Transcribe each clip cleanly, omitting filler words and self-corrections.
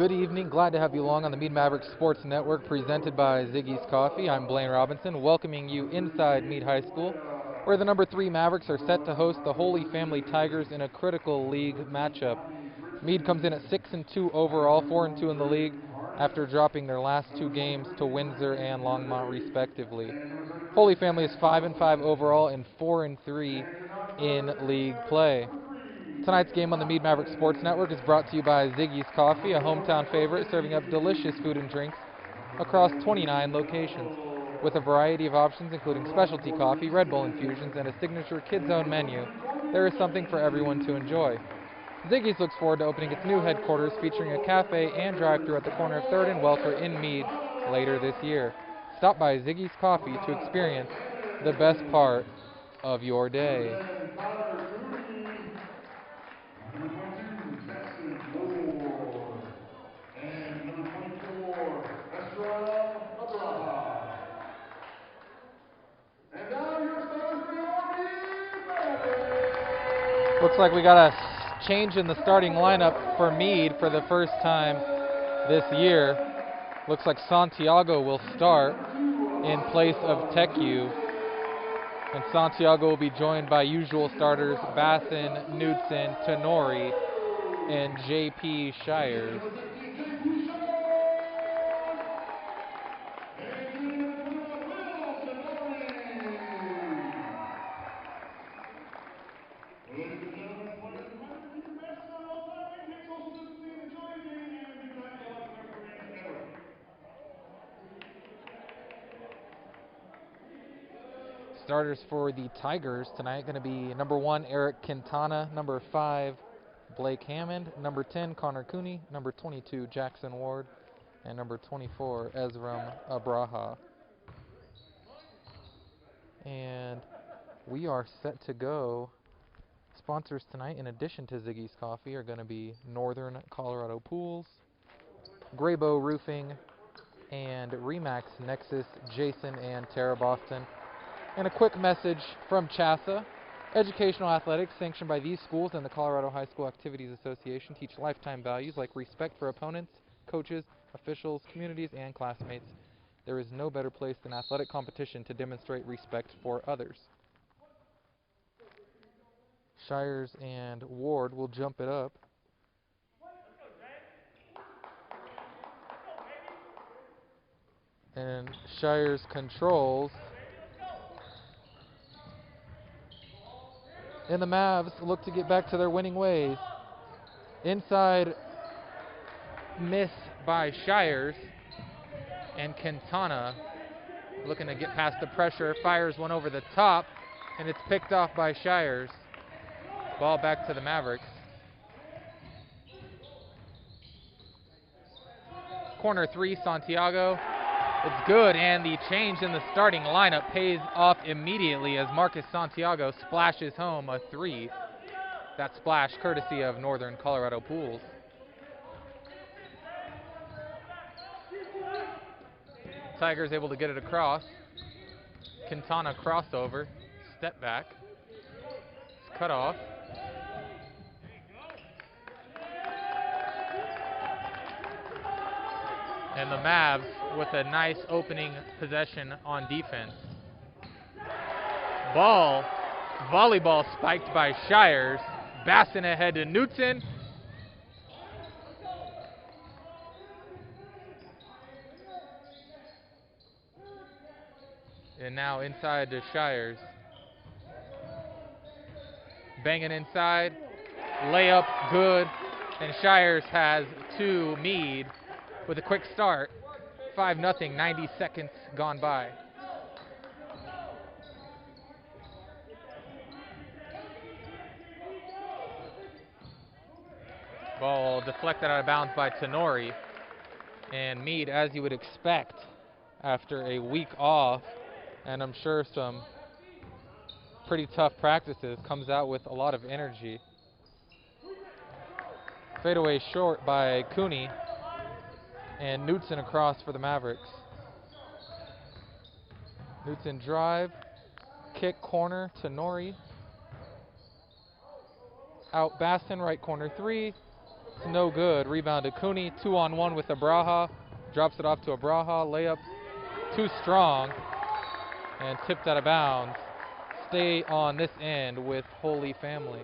Good evening. Glad to have you along on the Mead Mavericks Sports Network presented by Ziggy's Coffee. I'm Blaine Robinson, welcoming you inside Mead High School, where the number 3 Mavericks are set to host the Holy Family Tigers in a critical league matchup. Mead comes in at 6-2 overall, 4-2 in the league, after dropping their last 2 games to Windsor and Longmont respectively. Holy Family is 5-5 overall and 4-3 in league play. Tonight's game on the Mead Mavericks Sports Network is brought to you by Ziggy's Coffee, a hometown favorite serving up delicious food and drinks across 29 locations, with a variety of options including specialty coffee, Red Bull infusions, and a signature kids-owned menu. There is something for everyone to enjoy. Ziggy's looks forward to opening its new headquarters featuring a cafe and drive-thru at the corner of 3rd and Welker in Mead later this year. Stop by Ziggy's Coffee to experience the best part of your day. Looks like we got a change in the starting lineup for Mead for the first time this year. Looks like Santiago will start in place of Teku. And Santiago will be joined by usual starters Bassin, Knudsen, Tenori, and J.P. Shires. Starters for the Tigers tonight going to be number 1, Eric Quintana, number 5, Blake Hammond, number 10, Connor Cooney, number 22, Jackson Ward, and number 24, Ezram Abraha. And we are set to go. Sponsors tonight, in addition to Ziggy's Coffee, are going to be Northern Colorado Pools, Graybow Roofing, and Remax Nexus, Jason and Tara Boston. And a quick message from CHSAA. Educational athletics sanctioned by these schools and the Colorado High School Activities Association teach lifetime values like respect for opponents, coaches, officials, communities, and classmates. There is no better place than athletic competition to demonstrate respect for others. Shires and Ward will jump it up. And Shires controls. And the Mavs look to get back to their winning ways. Inside miss by Shires, and Quintana looking to get past the pressure, fires one over the top, and it's picked off by Shires. Ball back to the Mavericks. Corner 3, Santiago. It's good, and the change in the starting lineup pays off immediately as Marcus Santiago splashes home a 3. That splash courtesy of Northern Colorado Pools. Tigers able to get it across. Quintana crossover, step back. It's cut off. And the Mavs with a nice opening possession on defense. Volleyball spiked by Shires. Bassin ahead to Knudsen. And now inside to Shires. Banging inside. Layup good. And Shires has 2 Mead with a quick start. 5-0, 90 seconds gone by. Ball deflected out of bounds by Tenori. And Mead, as you would expect, after a week off, and I'm sure some pretty tough practices, comes out with a lot of energy. Fadeaway short by Cooney. And Knudsen across for the Mavericks. Knudsen drive, kick corner to Nori. Out Bassin, right corner 3. no good. Rebound to Cooney, 2-on-1 with Abraha. Drops it off to Abraha, layup too strong and tipped out of bounds. Stay on this end with Holy Family.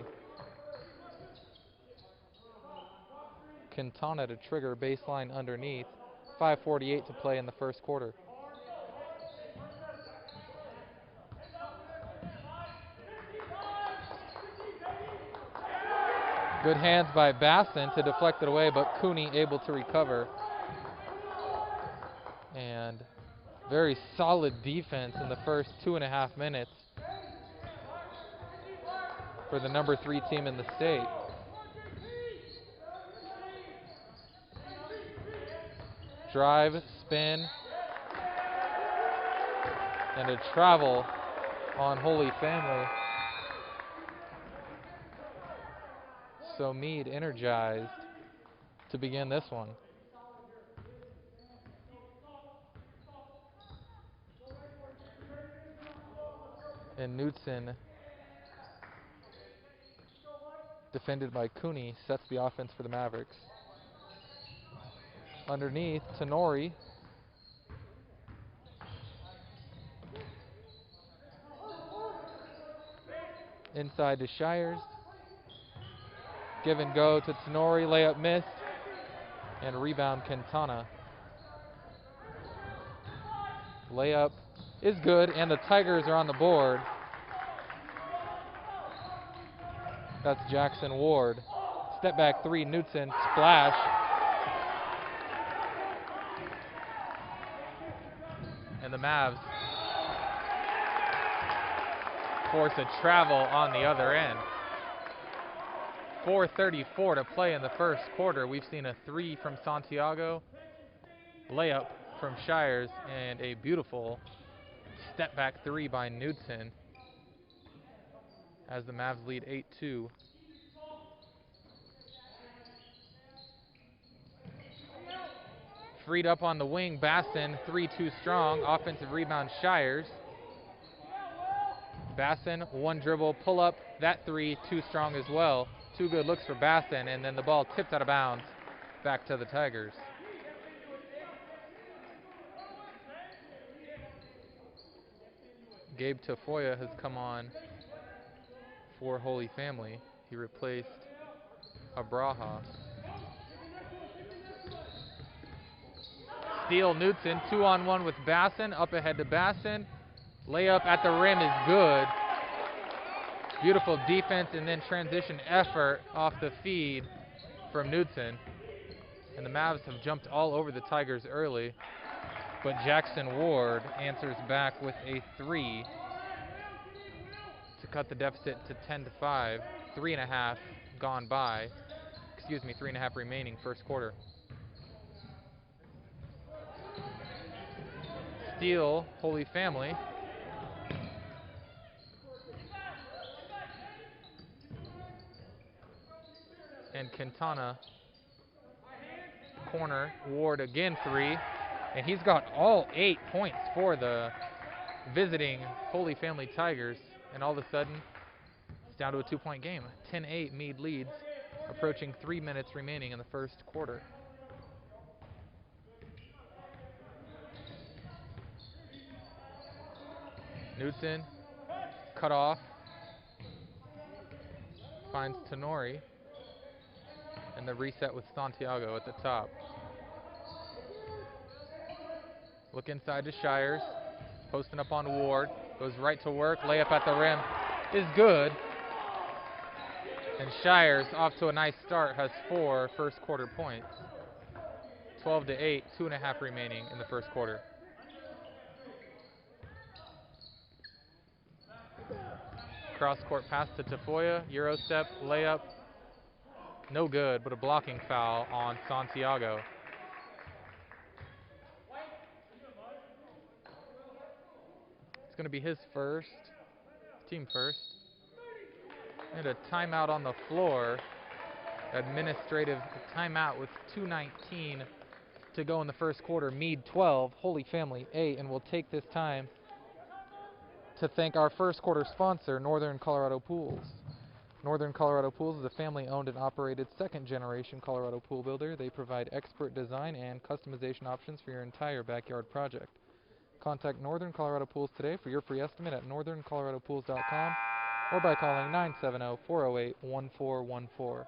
Quintana to trigger, baseline underneath. 5:48 to play in the first quarter. Good hands by Basson to deflect it away, but Cooney able to recover. And very solid defense in the first 2.5 minutes for the number 3 team in the state. Drive, spin, and a travel on Holy Family. So Mead energized to begin this one. And Knudsen, defended by Cooney, sets the offense for the Mavericks. Underneath, Tenori. Inside to Shires. Give and go to Tenori, layup missed. And rebound Quintana. Layup is good, and the Tigers are on the board. That's Jackson Ward. Step back 3, Knudsen, splash. And the Mavs force a travel on the other end. 4:34 to play in the first quarter. We've seen a 3 from Santiago, layup from Shires, and a beautiful step back 3 by Knudsen as the Mavs lead 8-2. Freed up on the wing, Basson, 3 too strong. Offensive rebound, Shires. Basson, 1 dribble, pull up. That 3 too strong as well. 2 good looks for Basson, and then the ball tipped out of bounds back to the Tigers. Gabe Tafoya has come on for Holy Family. He replaced Abraha. Steal, Knudsen, 2-on-1 with Basson, up ahead to Basson. Layup at the rim is good. Beautiful defense and then transition effort off the feed from Knudsen. And the Mavs have jumped all over the Tigers early, but Jackson Ward answers back with a 3 to cut the deficit to 10-5. 3.5 gone by. 3.5 remaining first quarter. Steal, Holy Family. And Quintana, corner, Ward again 3. And he's got all 8 points for the visiting Holy Family Tigers. And all of a sudden, it's down to a 2-point game. 10-8, Mead leads, approaching 3 minutes remaining in the first quarter. Knudsen, cut off, finds Tenori, and the reset with Santiago at the top. Look inside to Shires, posting up on Ward, goes right to work, layup at the rim is good. And Shires, off to a nice start, has 4 first quarter points. 12-8, 2.5 remaining in the first quarter. Cross-court pass to Tafoya, Euro step, layup, no good, but a blocking foul on Santiago. It's going to be his first, team first. And a timeout on the floor, administrative timeout with 2:19 to go in the first quarter. Mead 12, Holy Family 8, and we'll take this time to thank our first quarter sponsor, Northern Colorado Pools. Northern Colorado Pools is a family-owned and operated second-generation Colorado pool builder. They provide expert design and customization options for your entire backyard project. Contact Northern Colorado Pools today for your free estimate at northerncoloradopools.com or by calling 970-408-1414.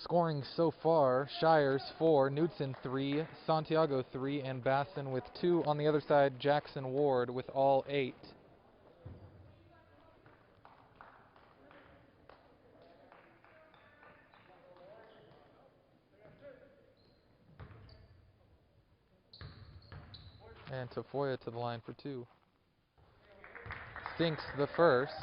Scoring so far, Shires 4, Knudsen 3, Santiago 3, and Basson with 2. On the other side, Jackson Ward with all 8. And Tafoya to the line for 2. Sinks the first.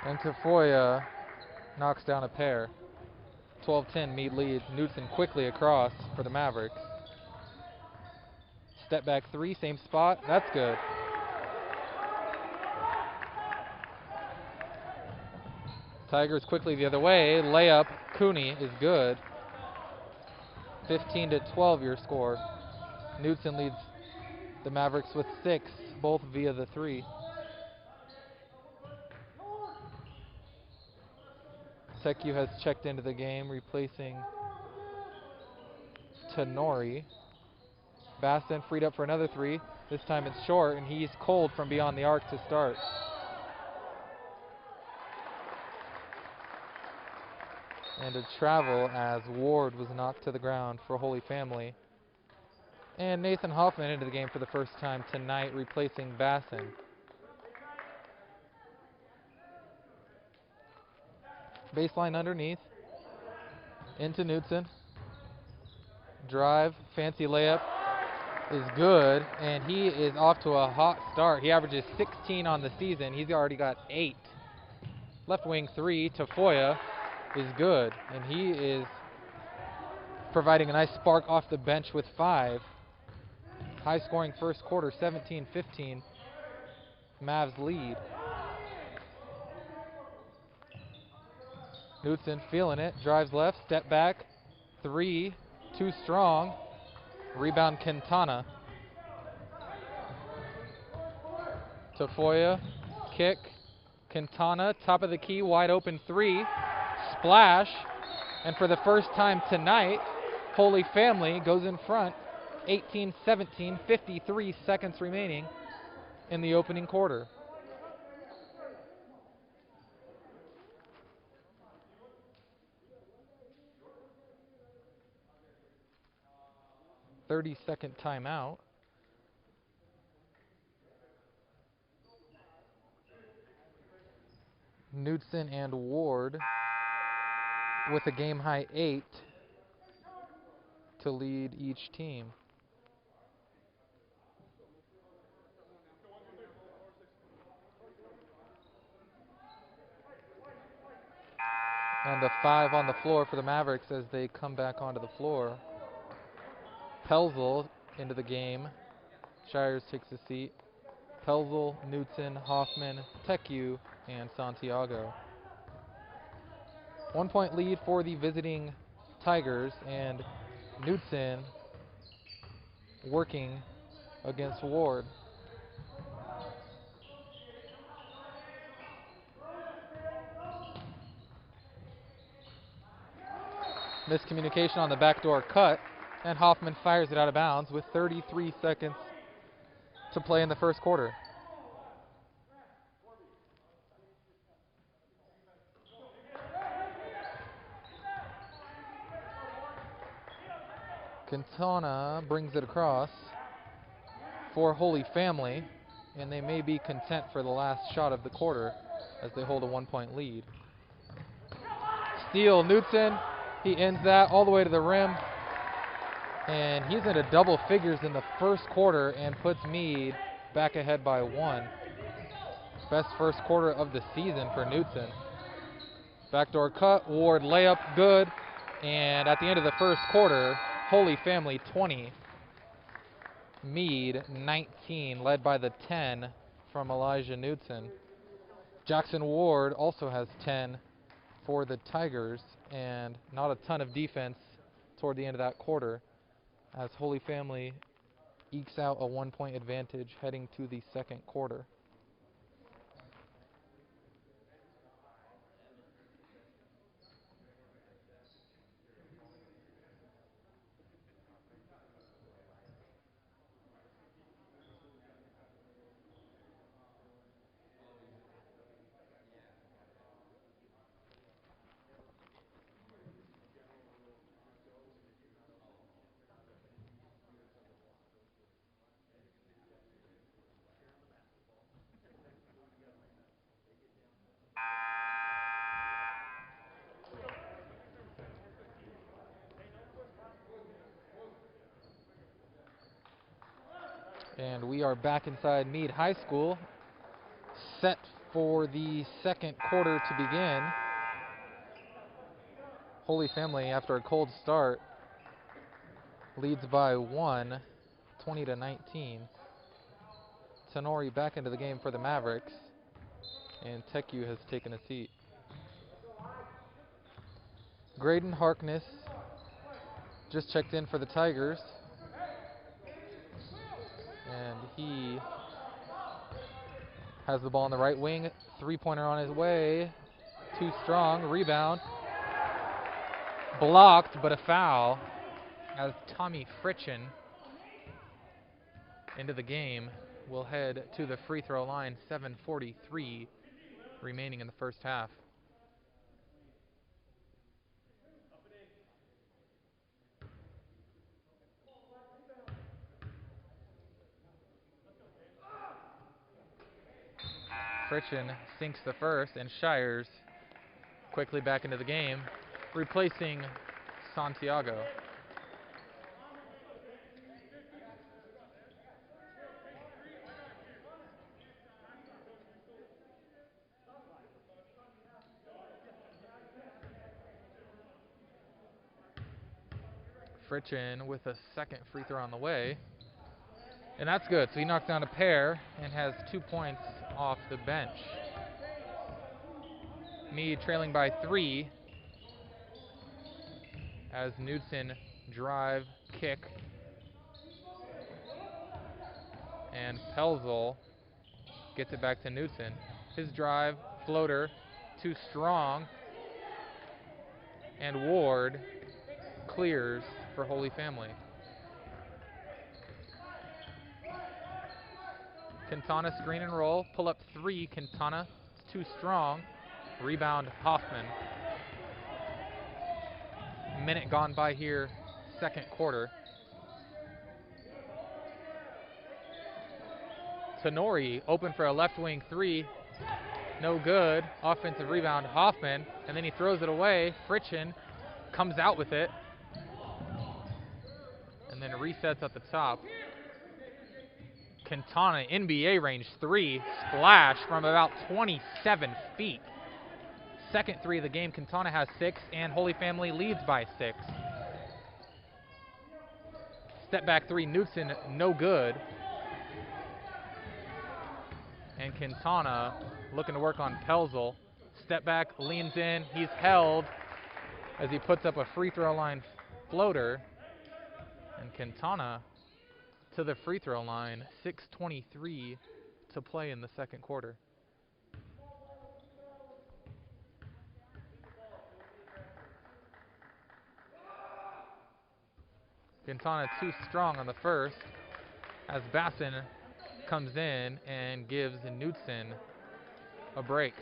And Tafoya knocks down a pair. 12-10, Mead leads. Knudsen quickly across for the Mavericks. Step back 3, same spot. That's good. Tigers quickly the other way. Layup, Cooney is good. 15-12 your score. Knudsen leads the Mavericks with 6, both via the 3. Teku has checked into the game, replacing Tenori. Baston freed up for another 3. This time it's short, and he's cold from beyond the arc to start. And a travel as Ward was knocked to the ground for Holy Family. And Nathan Hoffman into the game for the first time tonight, replacing Basson. Baseline underneath. Into Knudsen. Drive, fancy layup is good, and he is off to a hot start. He averages 16 on the season. He's already got 8. Left wing 3, Tafoya is good, and he is providing a nice spark off the bench with 5. High scoring first quarter, 17-15. Mavs lead. Knudsen feeling it, drives left, step back, 3, too strong. Rebound Quintana. Tafoya, kick. Quintana, top of the key, wide open 3. Splash. And for the first time tonight, Holy Family goes in front, 18-17, 53 seconds remaining in the opening quarter. Thirty-second timeout. Knudsen and Ward with a game-high 8 to lead each team. And a 5 on the floor for the Mavericks as they come back onto the floor. Pelzel into the game. Shires takes a seat. Pelzel, Knudsen, Hoffman, Teku, and Santiago. 1 point lead for the visiting Tigers, and Knudsen working against Ward. Miscommunication on the backdoor cut, and Hoffman fires it out of bounds with 33 seconds to play in the first quarter. Quintana brings it across for Holy Family, and they may be content for the last shot of the quarter as they hold a 1 point lead. Steal, Knudsen, he ends that all the way to the rim, and he's into double figures in the first quarter and puts Mead back ahead by 1. Best first quarter of the season for Knudsen. Backdoor cut, Ward layup, good. And at the end of the first quarter, Holy Family 20, Mead 19, led by the 10 from Elijah Knudsen. Jackson Ward also has 10 for the Tigers, and not a ton of defense toward the end of that quarter as Holy Family ekes out a 1-point advantage heading to the second quarter. And we are back inside Mead High School, set for the second quarter to begin. Holy Family, after a cold start, leads by 1, 20-19. Tenori back into the game for the Mavericks, and Teku has taken a seat. Graydon Harkness just checked in for the Tigers, and he has the ball on the right wing. Three-pointer on his way. Too strong. Rebound. Blocked, but a foul as Tommy Fritchen into the game will head to the free throw line. 7:43 remaining in the first half. Fritchen sinks the first, and Shires quickly back into the game, replacing Santiago. Fritchen with a second free throw on the way, and that's good. So he knocks down a pair and has 2 points off the bench. Mead trailing by 3 as Knudsen drive, kick, and Pelzel gets it back to Knudsen. His drive, floater, too strong, and Ward clears for Holy Family. Quintana screen and roll, pull up 3, Quintana, it's too strong. Rebound Hoffman. Minute gone by here, second quarter. Tenori open for a left wing 3, no good. Offensive rebound Hoffman, and then he throws it away. Fritchen comes out with it, and then resets at the top. Quintana, NBA range 3, splash from about 27 feet. Second 3 of the game. Quintana has 6, and Holy Family leads by 6. Step back 3, Knudsen, no good. And Quintana looking to work on Pelzel. Step back, leans in, he's held as he puts up a free throw line floater. And Quintana to the free throw line, 6:23 to play in the second quarter. Quintana too strong on the first as Bassin comes in and gives Knudsen a break.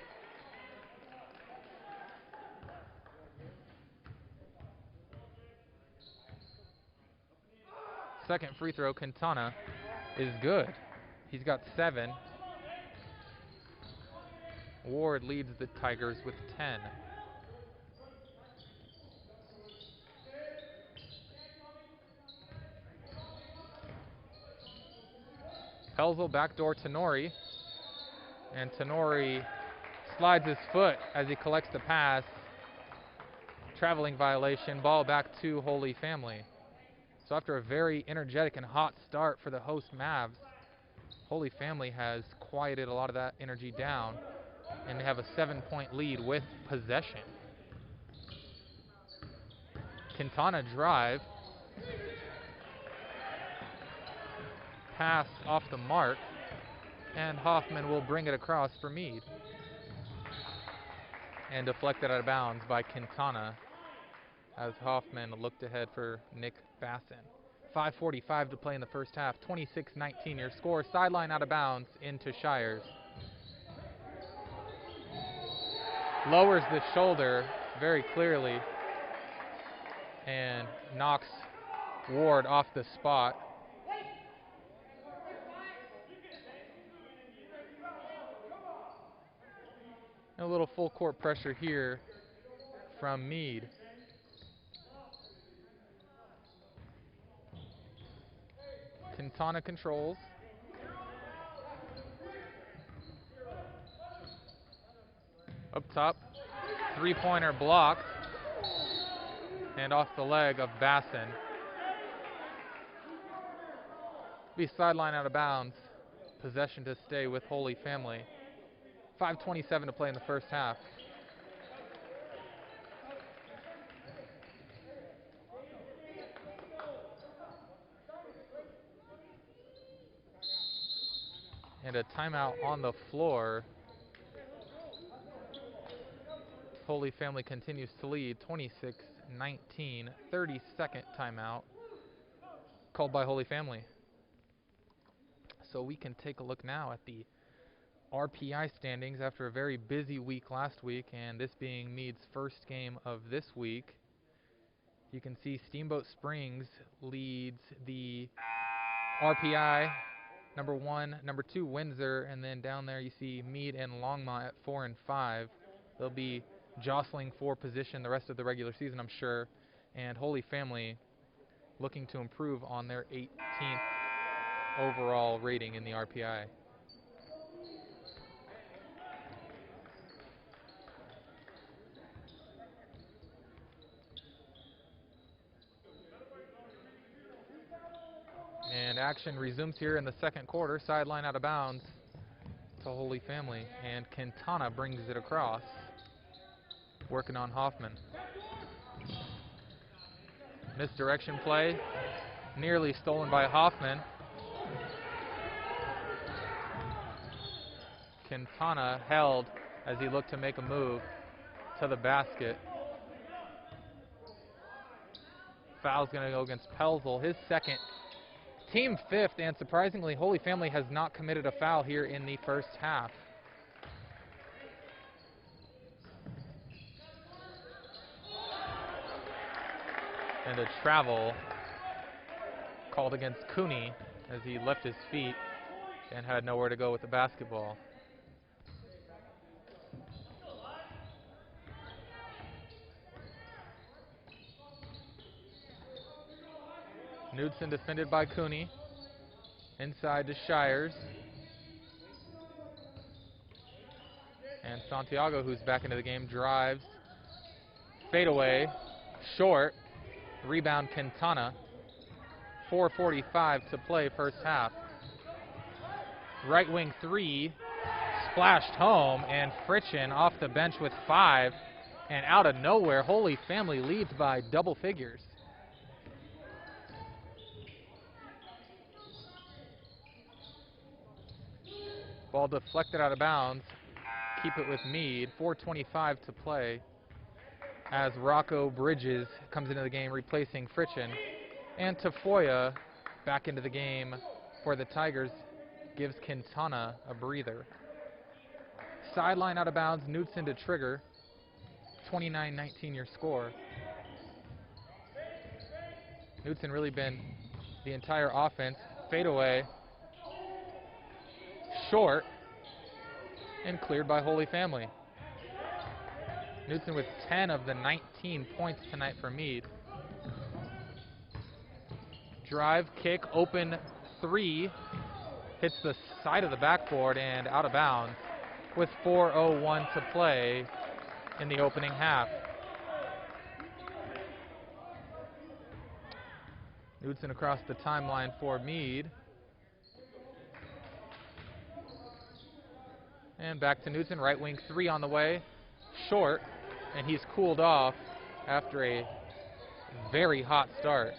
Second free throw, Quintana, is good. He's got 7. Ward leads the Tigers with 10. Pelzel backdoor Tenori, and Tenori slides his foot as he collects the pass Traveling violation, ball back to Holy Family. So after a very energetic and hot start for the host Mavs, Holy Family has quieted a lot of that energy down, and they have a 7-point lead with possession. Quintana drive, pass off the mark, and Hoffman will bring it across for Mead. And deflected out of bounds by Quintana as Hoffman looked ahead for Nick Bassin. 5:45 to play in the first half. 26-19 your score. Sideline out of bounds into Shires. Lowers the shoulder very clearly and knocks Ward off the spot. A little full court pressure here from Mead. Quintana controls. Up top, three-pointer blocked and off the leg of Bassin. Be sideline out of bounds. Possession to stay with Holy Family. 5:27 to play in the first half. And a timeout on the floor. Holy Family continues to lead 26-19. 30-second timeout called by Holy Family. So we can take a look now at the RPI standings after a very busy week last week, and this being Mead's first game of this week. You can see Steamboat Springs leads the RPI, number 1, number 2 Windsor, and then down there you see Mead and Longmont at 4 and 5. They'll be jostling for position the rest of the regular season, I'm sure, and Holy Family looking to improve on their 18th overall rating in the RPI. And action resumes here in the second quarter. Sideline out of bounds to Holy Family. And Quintana brings it across. Working on Hoffman. Misdirection play. Nearly stolen by Hoffman. Quintana held as he looked to make a move to the basket. Foul's going to go against Pelzel. His second. Team 5th, and surprisingly, Holy Family has not committed a foul here in the first half. And a travel called against Cooney as he left his feet and had nowhere to go with the basketball. Knudsen defended by Cooney. Inside to Shires. And Santiago, who's back into the game, drives. Fadeaway. Short. Rebound Quintana. 4:45 to play first half. Right wing 3. Splashed home, and Fritchen off the bench with 5. And out of nowhere, Holy Family leads by double figures. Ball deflected out of bounds. Keep it with Mead. 4:25 to play as Rocco Bridges comes into the game replacing Fritchen. And Tafoya back into the game for the Tigers gives Quintana a breather. Sideline out of bounds. Knudsen to trigger. 29-19 your score. Knudsen really been the entire offense. Fadeaway. Short and cleared by Holy Family. Knudsen with 10 of the 19 points tonight for Mead. Drive, kick, open 3. Hits the side of the backboard and out of bounds with 4:01 to play in the opening half. Knudsen across the timeline for Mead. And back to Knudsen, right wing 3 on the way. Short, and he's cooled off after a very hot start.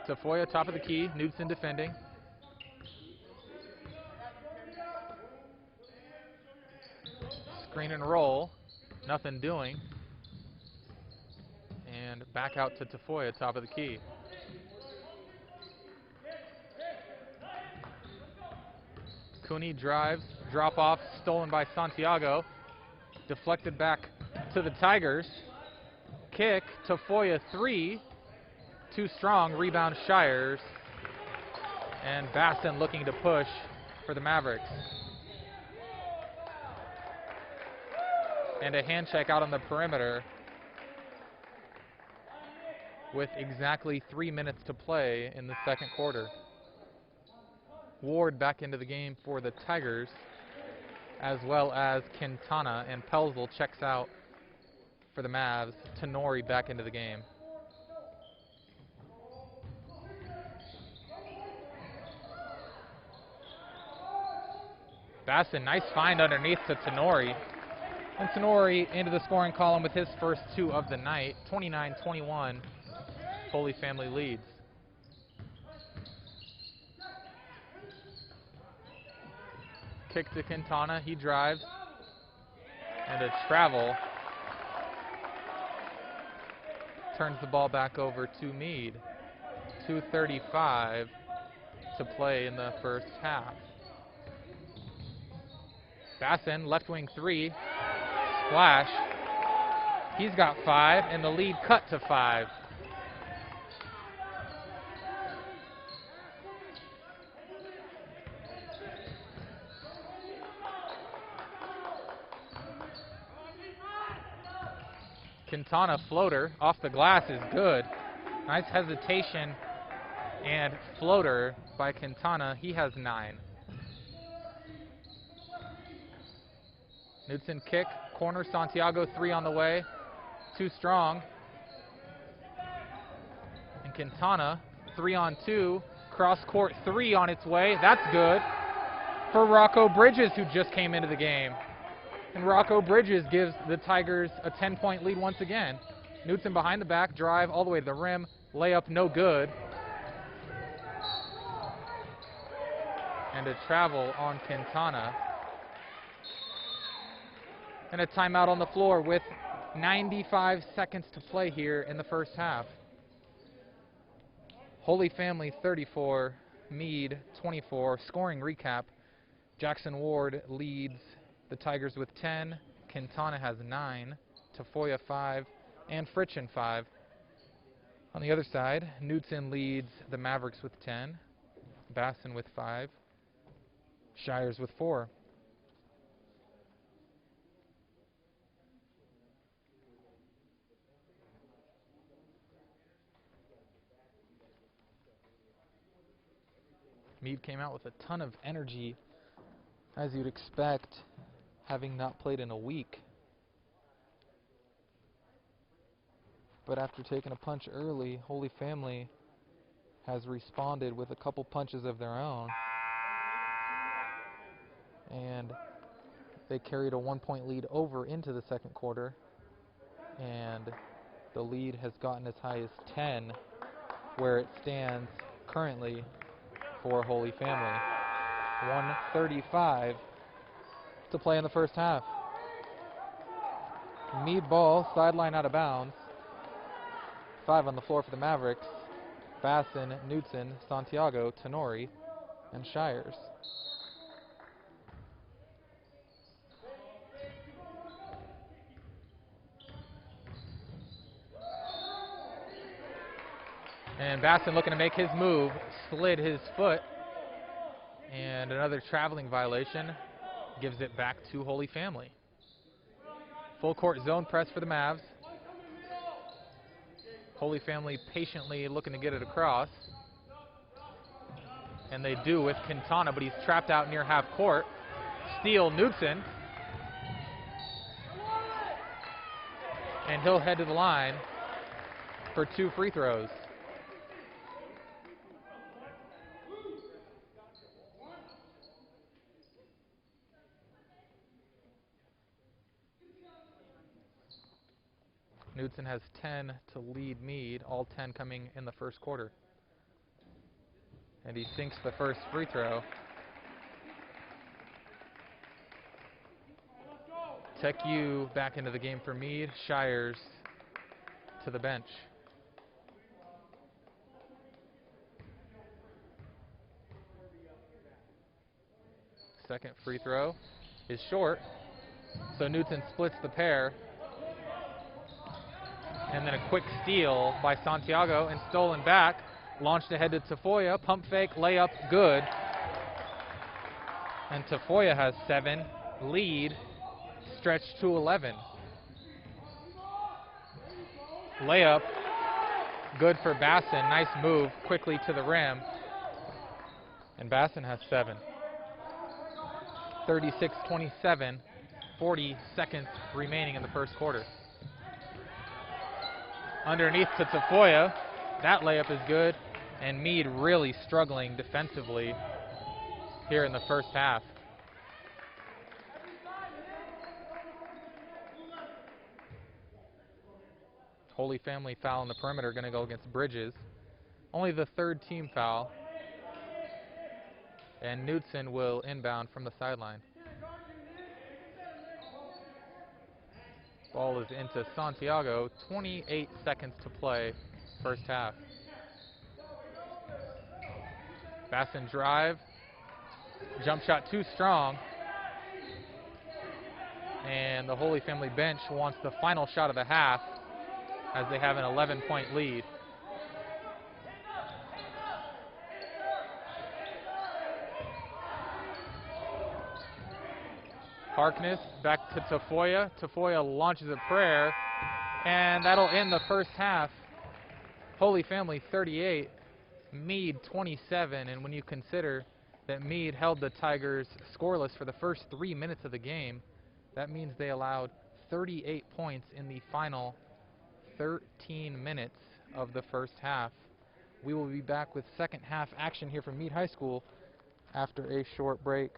Tafoya, top of the key, Knudsen defending. Screen and roll, nothing doing. And back out to Tafoya, top of the key. Cooney drives, drop off, stolen by Santiago. Deflected back to the Tigers. Kick, Tafoya 3. Too strong, rebound Shires. And Basson looking to push for the Mavericks. And a hand check out on the perimeter with exactly 3 minutes to play in the second quarter. Ward back into the game for the Tigers, as well as Quintana, and Pelzel checks out for the Mavs. Tenori back into the game. Basson, nice find underneath to Tenori. And Tenori into the scoring column with his first 2 of the night. 29-21, Holy Family leads. Kick to Quintana, he drives. And a travel. Turns the ball back over to Mead. 2:35 to play in the first half. Basson, left wing 3. Splash. He's got 5, and the lead cut to 5. Quintana floater off the glass is good. Nice hesitation and floater by Quintana. He has 9. Knudsen kick, corner, Santiago 3 on the way. Too strong. And Quintana, 3-on-2, cross court 3 on its way. That's good for Rocco Bridges, who just came into the game. And Rocco Bridges gives the Tigers a 10-point lead once again. Knudsen behind the back, drive all the way to the rim. Layup no good. And a travel on Quintana. And a timeout on the floor with 95 seconds to play here in the first half. Holy Family 34, Mead 24. Scoring recap. Jackson Ward leads the Tigers with 10. Quintana has 9. Tafoya 5. And Fritchen 5. On the other side, Knudsen leads the Mavericks with 10. Basson with 5. Shires with 4. Mead came out with a ton of energy, as you'd expect, having not played in a week. But after taking a punch early, Holy Family has responded with a couple punches of their own. And they carried a 1-point lead over into the second quarter. And the lead has gotten as high as 10, where it stands currently for Holy Family. 1:35 to play in the first half. Mead ball, sideline out of bounds. 5 on the floor for the Mavericks. Basson, Knudsen, Santiago, Tenori, and Shires. And Basson looking to make his move, slid his foot, and another traveling violation gives it back to Holy Family. Full court zone press for the Mavs. Holy Family patiently looking to get it across. And they do with Quintana, but he's trapped out near half court. Steal, Knudsen. and he'll head to the line for 2 free throws. Knudsen has 10 to lead Mead, all 10 coming in the first quarter. And he sinks the first free throw. Tech U back into the game for Mead. Shires to the bench. Second free throw is short, so Knudsen splits the pair. And then a quick steal by Santiago and stolen back. Launched ahead to Tafoya. Pump fake, layup, good. And Tafoya has 7. Lead stretched to 11. Layup, good for Basson. Nice move quickly to the rim. And Basson has 7. 36-27, 40 seconds remaining in the first quarter. Underneath to Tafoya. That layup is good. And Mead really struggling defensively here in the first half. Holy Family foul on the perimeter, going to go against Bridges. Only the 3rd team foul. And Knudsen will inbound from the sideline. Ball is into Santiago. 28 seconds to play, first half. Basson drive. Jump shot too strong. And the Holy Family bench wants the final shot of the half as they have an 11-point lead. Harkness back to Tafoya. Tafoya launches a prayer, and that'll end the first half. Holy Family 38, Mead 27, and when you consider that Mead held the Tigers scoreless for the first 3 minutes of the game, that means they allowed 38 points in the final 13 minutes of the first half. We will be back with second half action here from Mead High School after a short break.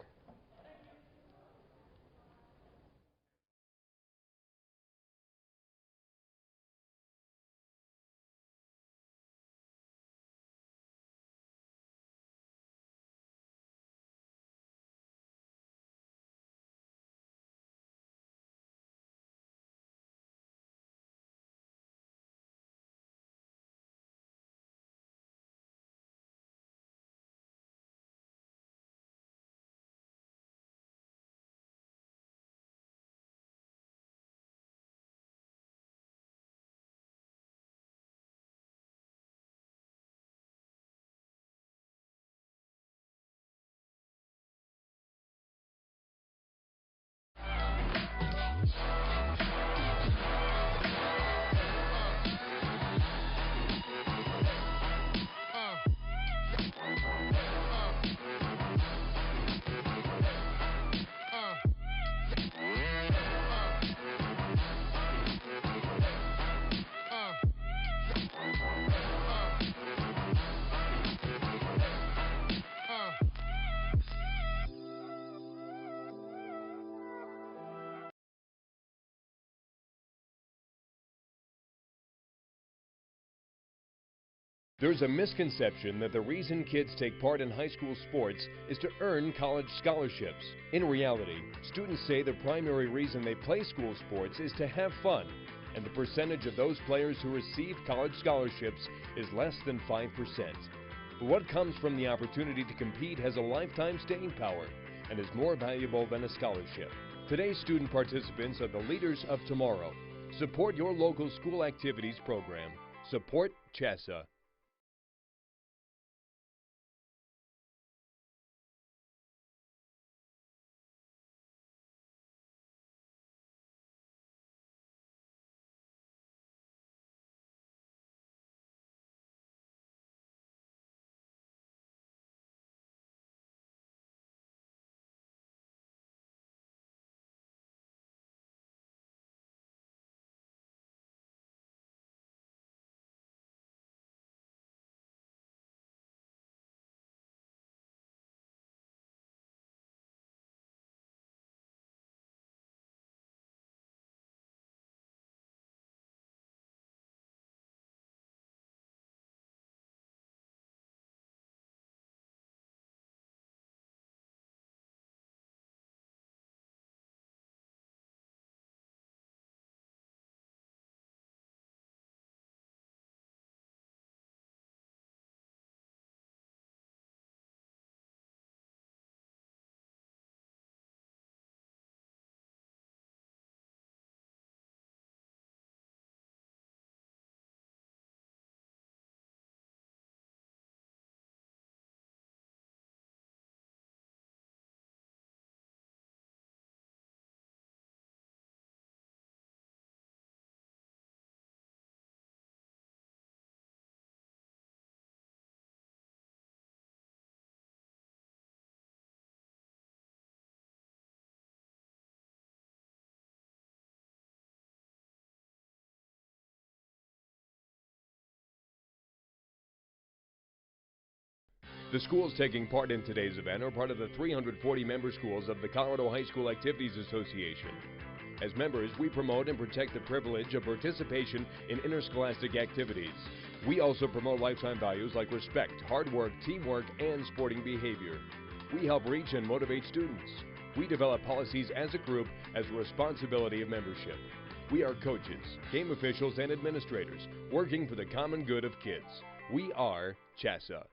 There's a misconception that the reason kids take part in high school sports is to earn college scholarships. In reality, students say the primary reason they play school sports is to have fun, and the percentage of those players who receive college scholarships is less than 5%. But what comes from the opportunity to compete has a lifetime staying power and is more valuable than a scholarship. Today's student participants are the leaders of tomorrow. Support your local school activities program. Support CHSAA. The schools taking part in today's event are part of the 340 member schools of the Colorado High School Activities Association. As members, we promote and protect the privilege of participation in interscholastic activities. We also promote lifetime values like respect, hard work, teamwork, and sporting behavior. We help reach and motivate students. We develop policies as a group as a responsibility of membership. We are coaches, game officials, and administrators working for the common good of kids. We are CHSAA.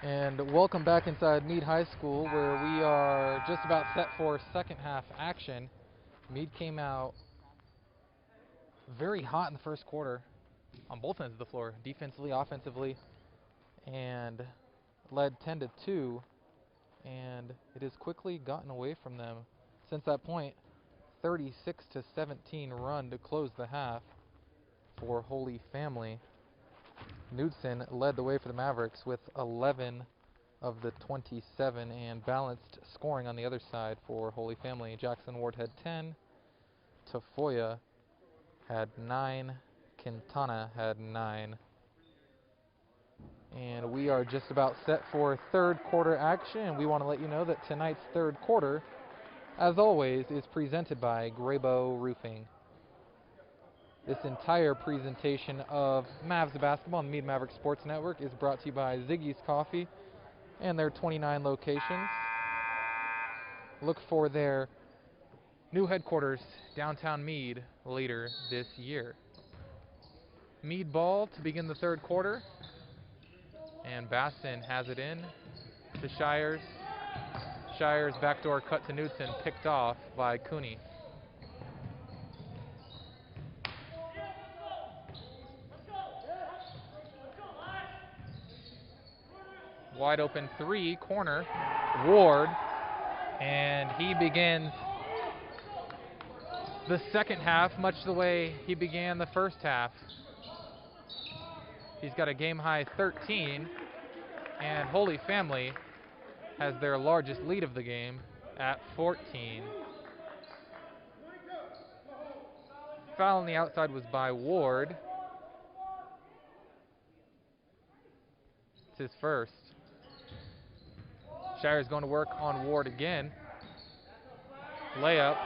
And welcome back inside Mead High School, where we are just about set for second half action. Mead came out very hot in the first quarter on both ends of the floor, defensively, offensively, and led 10-2, and it has quickly gotten away from them. Since that point, 36-17 run to close the half for Holy Family. Knudsen led the way for the Mavericks with 11 of the 27 and balanced scoring on the other side for Holy Family. Jackson Ward had 10, Tafoya had 9, Quintana had 9. And we are just about set for third quarter action, and we want to let you know that tonight's third quarter, as always, is presented by Grayboe Roofing. This entire presentation of Mavs basketball on the Mead Mavericks Sports Network is brought to you by Ziggy's Coffee and their 29 locations. Look for their new headquarters, downtown Mead, later this year. Mead ball to begin the third quarter, and Basson has it in to Shires. Shires backdoor cut to Knudsen, picked off by Cooney. Wide open three, corner, Ward, and he begins the second half much the way he began the first half. He's got a game-high 13, and Holy Family has their largest lead of the game at 14. Foul on the outside was by Ward. It's his first. Shire's going to work on Ward again. Layup.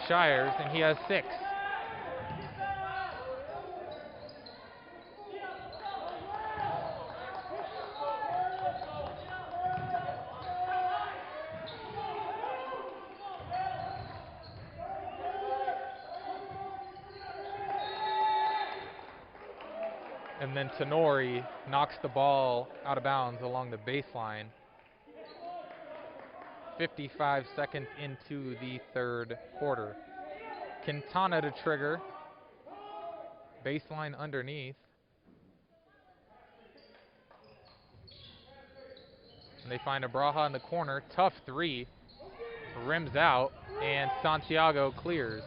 Shires, and he has 6. And then Tenori knocks the ball out of bounds along the baseline. 55 seconds into the third quarter. Quintana to trigger. Baseline underneath. And they find Abraha in the corner. Tough three. Rims out, and Santiago clears.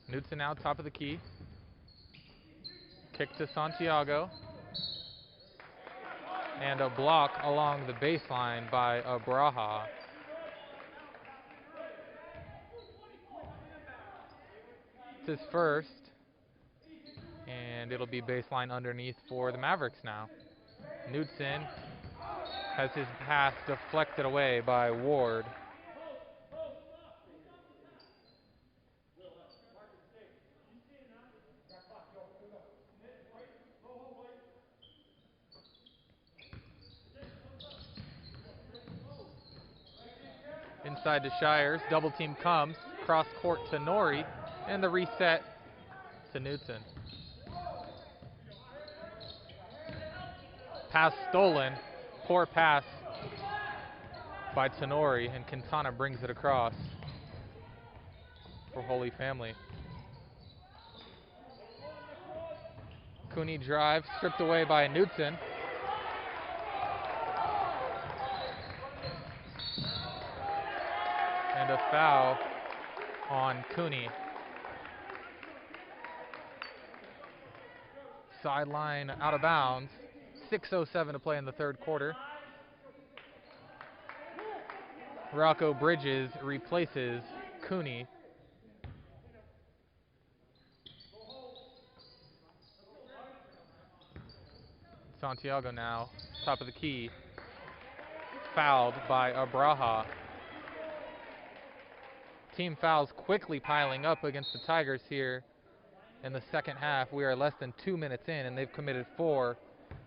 Knudsen now top of the key. Kick to Santiago. And a block along the baseline by Abraha. It's his first. And it'll be baseline underneath for the Mavericks now. Knudsen has his pass deflected away by Ward. Inside to Shires, double team comes, cross court to Nori, and the reset to Knudsen. Pass stolen, poor pass by Tenori, and Quintana brings it across for Holy Family. Cooney drive, stripped away by Knudsen. And a foul on Cooney. Sideline out of bounds. 6:07 to play in the third quarter. Rocco Bridges replaces Cooney. Santiago now, top of the key. Fouled by Abraha. Team fouls quickly piling up against the Tigers here in the second half. We are less than 2 minutes in, and they've committed 4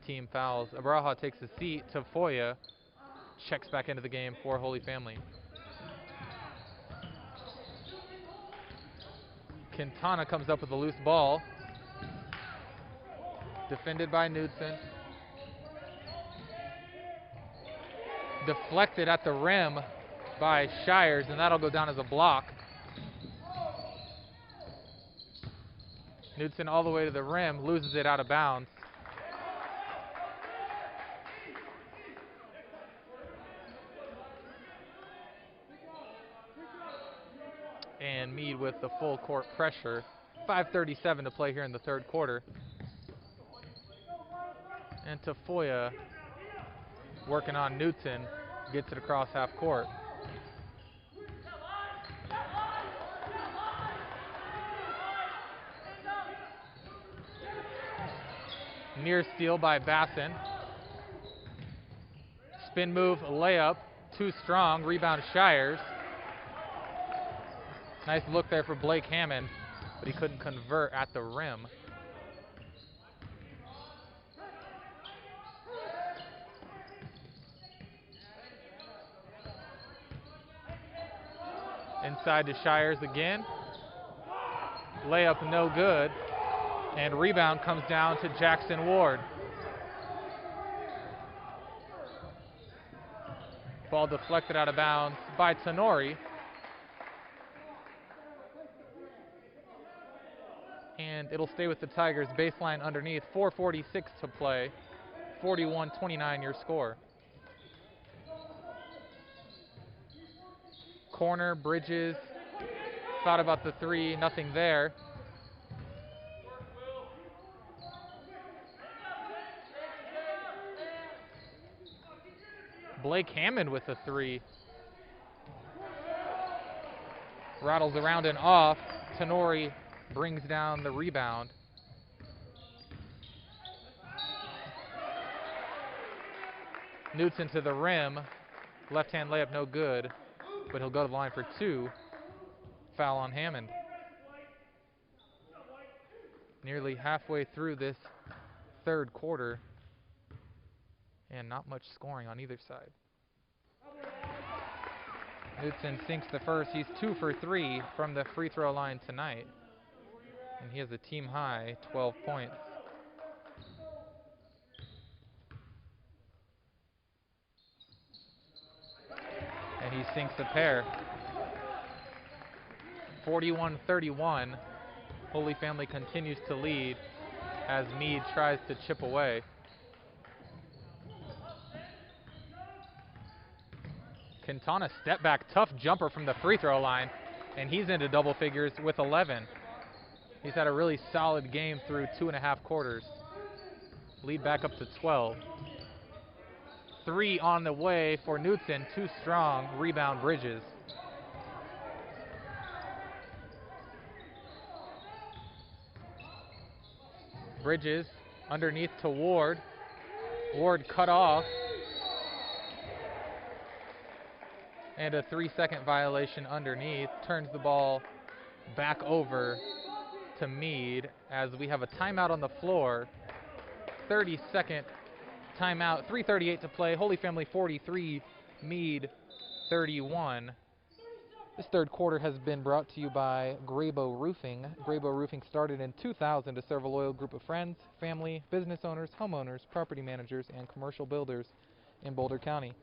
team fouls. Abraha takes a seat. Tafoya checks back into the game for Holy Family. Quintana comes up with a loose ball. Defended by Knudsen. Deflected at the rim by Shires, and that'll go down as a block. Knudsen all the way to the rim, loses it out of bounds. And Mead with the full court pressure. 5:37 to play here in the third quarter. And Tafoya working on Knudsen, gets it across half court. Near steal by Bassin. Spin move, layup, too strong, rebound Shires. Nice look there for Blake Hammond, but he couldn't convert at the rim. Inside to Shires again. Layup no good. And rebound comes down to Jackson Ward. Ball deflected out of bounds by Tenori. And it'll stay with the Tigers. Baseline underneath. 4:46 to play. 41-29 your score. Corner, Bridges. Thought about the three, nothing there. Blake Hammond with a three. Rattles around and off. Tenori brings down the rebound. Knudsen to the rim. Left-hand layup no good, but he'll go to the line for two. Foul on Hammond. Nearly halfway through this third quarter, and not much scoring on either side. Knudsen sinks the first. He's 2 for 3 from the free throw line tonight, and he has a team high 12 points. And he sinks a pair. 41-31. Holy Family continues to lead as Mead tries to chip away. Quintana step back, tough jumper from the free throw line, and he's into double figures with 11. He's had a really solid game through 2.5 quarters. Lead back up to 12. 3 on the way for Knudsen, too strong, rebound Bridges. Bridges underneath to Ward. Ward cut off. And a 3-second violation underneath. Turns the ball back over to Mead as we have a timeout on the floor. 30-second timeout. 3:38 to play. Holy Family 43, Mead 31. This third quarter has been brought to you by Graybo Roofing. Graybo Roofing started in 2000 to serve a loyal group of friends, family, business owners, homeowners, property managers, and commercial builders in Boulder County.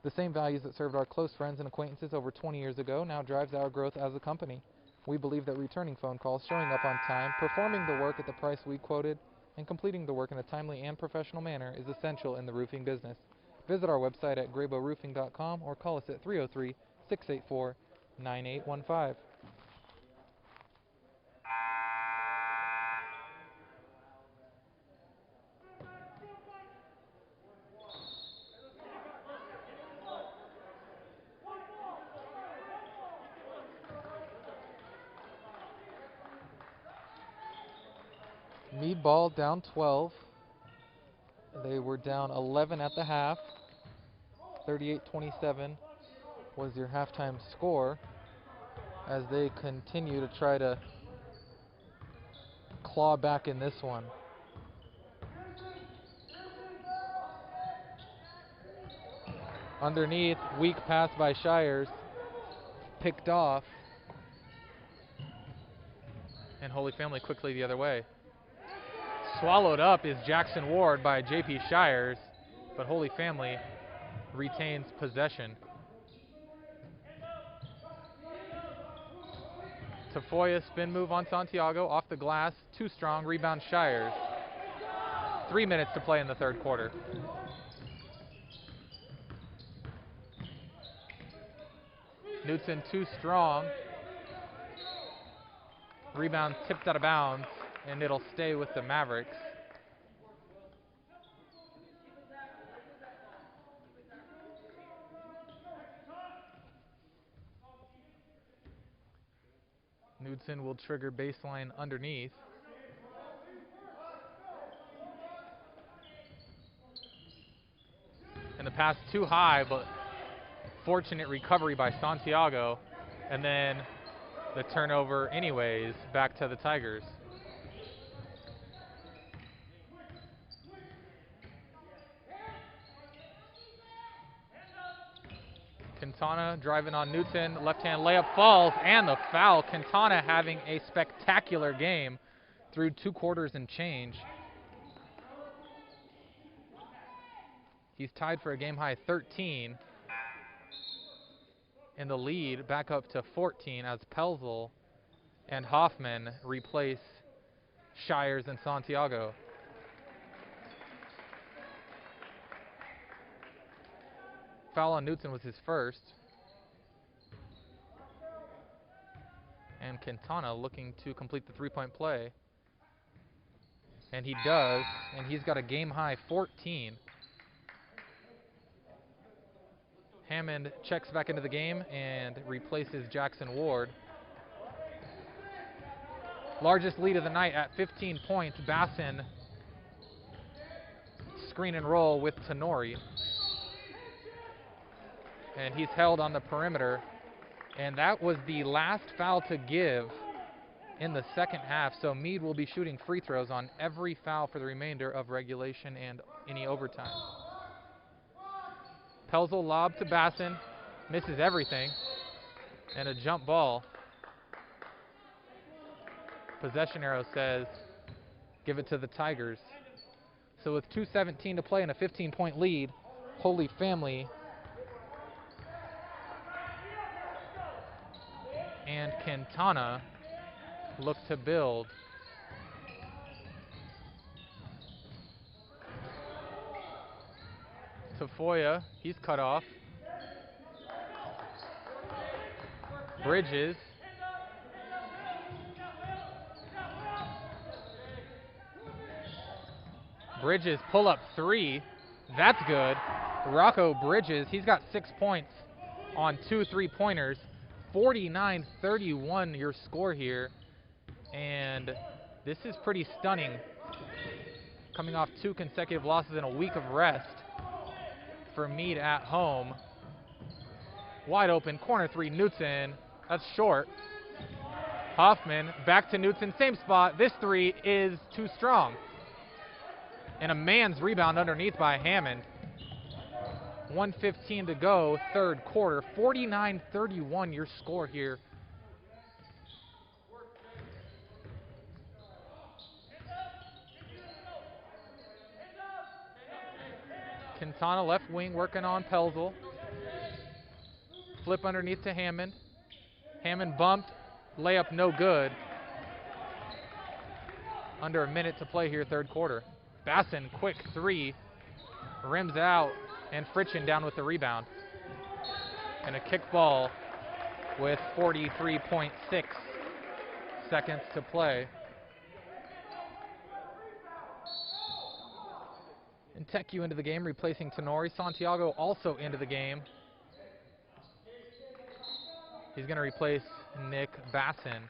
The same values that served our close friends and acquaintances over 20 years ago now drives our growth as a company. We believe that returning phone calls, showing up on time, performing the work at the price we quoted, and completing the work in a timely and professional manner is essential in the roofing business. Visit our website at grayboroofing.com or call us at 303-684-9815. Mead ball down 12. They were down 11 at the half. 38-27 was your halftime score as they continue to try to claw back in this one. Underneath, weak pass by Shires, picked off. And Holy Family quickly the other way. Swallowed up is Jackson Ward by J.P. Shires, but Holy Family retains possession. Tafoya spin move on Santiago, off the glass, too strong, rebound Shires. 3 minutes to play in the third quarter. Knutson too strong. Rebound tipped out of bounds, and it'll stay with the Mavericks. Knutson will trigger baseline underneath. And the pass too high, but fortunate recovery by Santiago. And then the turnover anyways, back to the Tigers. Quintana driving on Knutson, left-hand layup falls, and the foul. Quintana having a spectacular game through 2 quarters and change. He's tied for a game-high 13. And the lead back up to 14 as Pelzel and Hoffman replace Shires and Santiago. Foul on Knutson was his first. And Quintana looking to complete the three-point play. And he does, and he's got a game-high 14. Hammond checks back into the game and replaces Jackson Ward. Largest lead of the night at 15 points. Bassin screen and roll with Tenori. And he's held on the perimeter. And that was the last foul to give in the second half. So Mead will be shooting free throws on every foul for the remainder of regulation and any overtime. Pelzel lob to Bassin, misses everything, and a jump ball. Possession arrow says, give it to the Tigers. So with 2:17 to play and a 15-point lead, Holy Family and Quintana look to build. Tafoya, he's cut off. Bridges. Bridges pull up 3. That's good. Rocco Bridges, he's got 6 points on 2 3-pointers. 49-31 your score here. And this is pretty stunning. Coming off 2 consecutive losses and a week of rest for Mead at home. Wide open, corner 3, Knutson. That's short. Hoffman back to Knutson, same spot. This 3 is too strong. And a man's rebound underneath by Hammond. 1:15 to go, third quarter. 49-31 your score here. Quintana left wing working on Pelzel. Flip underneath to Hammond. Hammond bumped. Layup no good. Under a minute to play here, third quarter. Bassin, quick 3. Rims out, and Fritchen down with the rebound. And a kick ball with 43.6 seconds to play. And Tecu into the game, replacing Tenori. Santiago also into the game. He's going to replace Nick Bassin.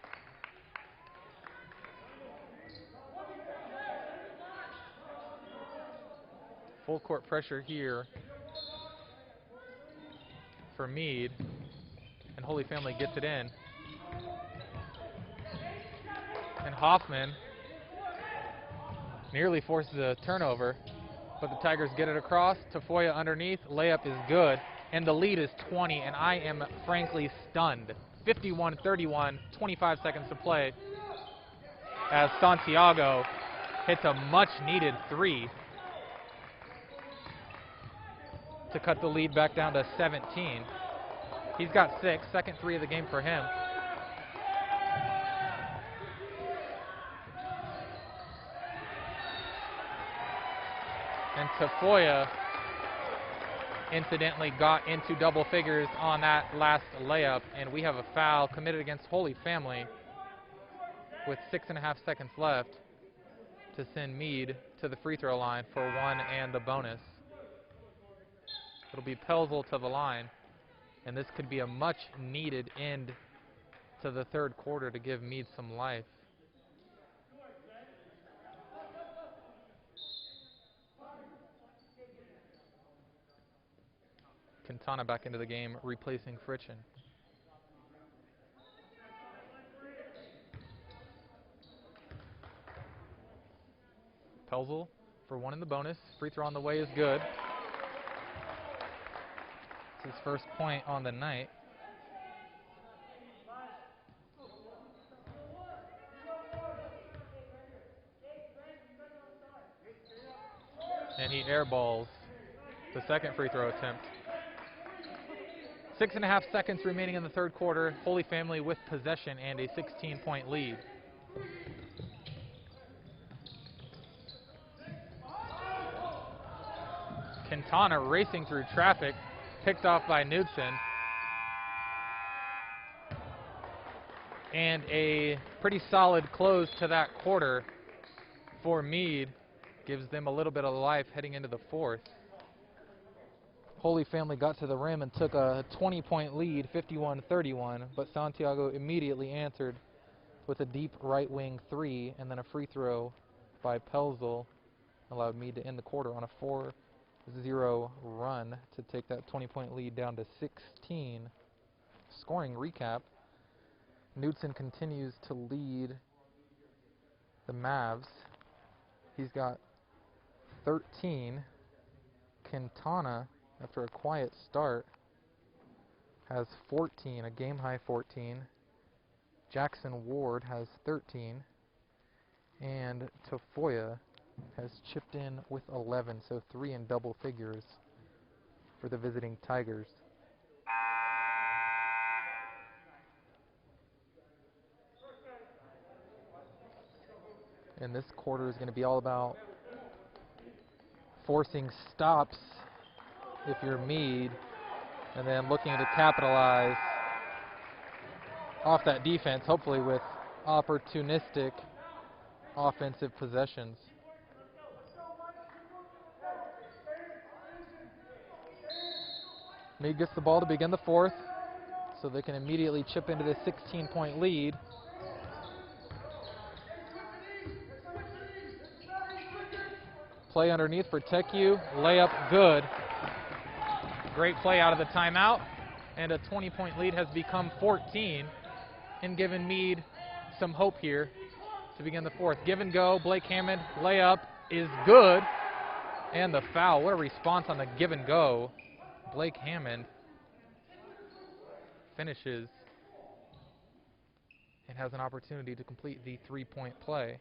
Full court pressure here for Mead. And Holy Family gets it in. And Hoffman nearly forces a turnover. But the Tigers get it across. Tafoya underneath. Layup is good. And the lead is 20. And I am frankly stunned. 51-31. 25 seconds to play. as Santiago hits a much-needed three to cut the lead back down to 17. He's got 6, second three of the game for him. And Tafoya incidentally got into double figures on that last layup, and we have a foul committed against Holy Family with 6.5 seconds left to send Mead to the free throw line for 1 and the bonus. It'll be Pelzel to the line, and this could be a much needed end to the third quarter to give Mead some life. Quintana back into the game, replacing Fritchen. Pelzel for 1 in the bonus. Free throw on the way is good. It's his first point on the night. And he airballs the second free throw attempt. 6.5 seconds remaining in the third quarter. Holy Family with possession and a 16-point lead. Quintana racing through traffic, picked off by Knudsen. And a pretty solid close to that quarter for Mead. Gives them a little bit of life heading into the fourth. Holy Family got to the rim and took a 20-point lead, 51-31, but Santiago immediately answered with a deep right wing three, and then a free throw by Pelzel allowed Mead to end the quarter on a 4-0 run to take that 20-point lead down to 16. Scoring recap, Knudsen continues to lead the Mavs. He's got 13. Quintana, after a quiet start, has 14, a game-high 14. Jackson Ward has 13. And Tafoya has chipped in with 11, so 3 in double figures for the visiting Tigers. And this quarter is going to be all about forcing stops if you're Mead, and then looking to capitalize off that defense, hopefully with opportunistic offensive possessions. Mead gets the ball to begin the fourth, so they can immediately chip into the 16-point lead. Play underneath for Teku, layup good. Great play out of the timeout, and a 20-point lead has become 14 and given Mead some hope here to begin the fourth. Give and go, Blake Hammond, layup is good, and the foul. What a response on the give and go. Blake Hammond finishes and has an opportunity to complete the three-point play.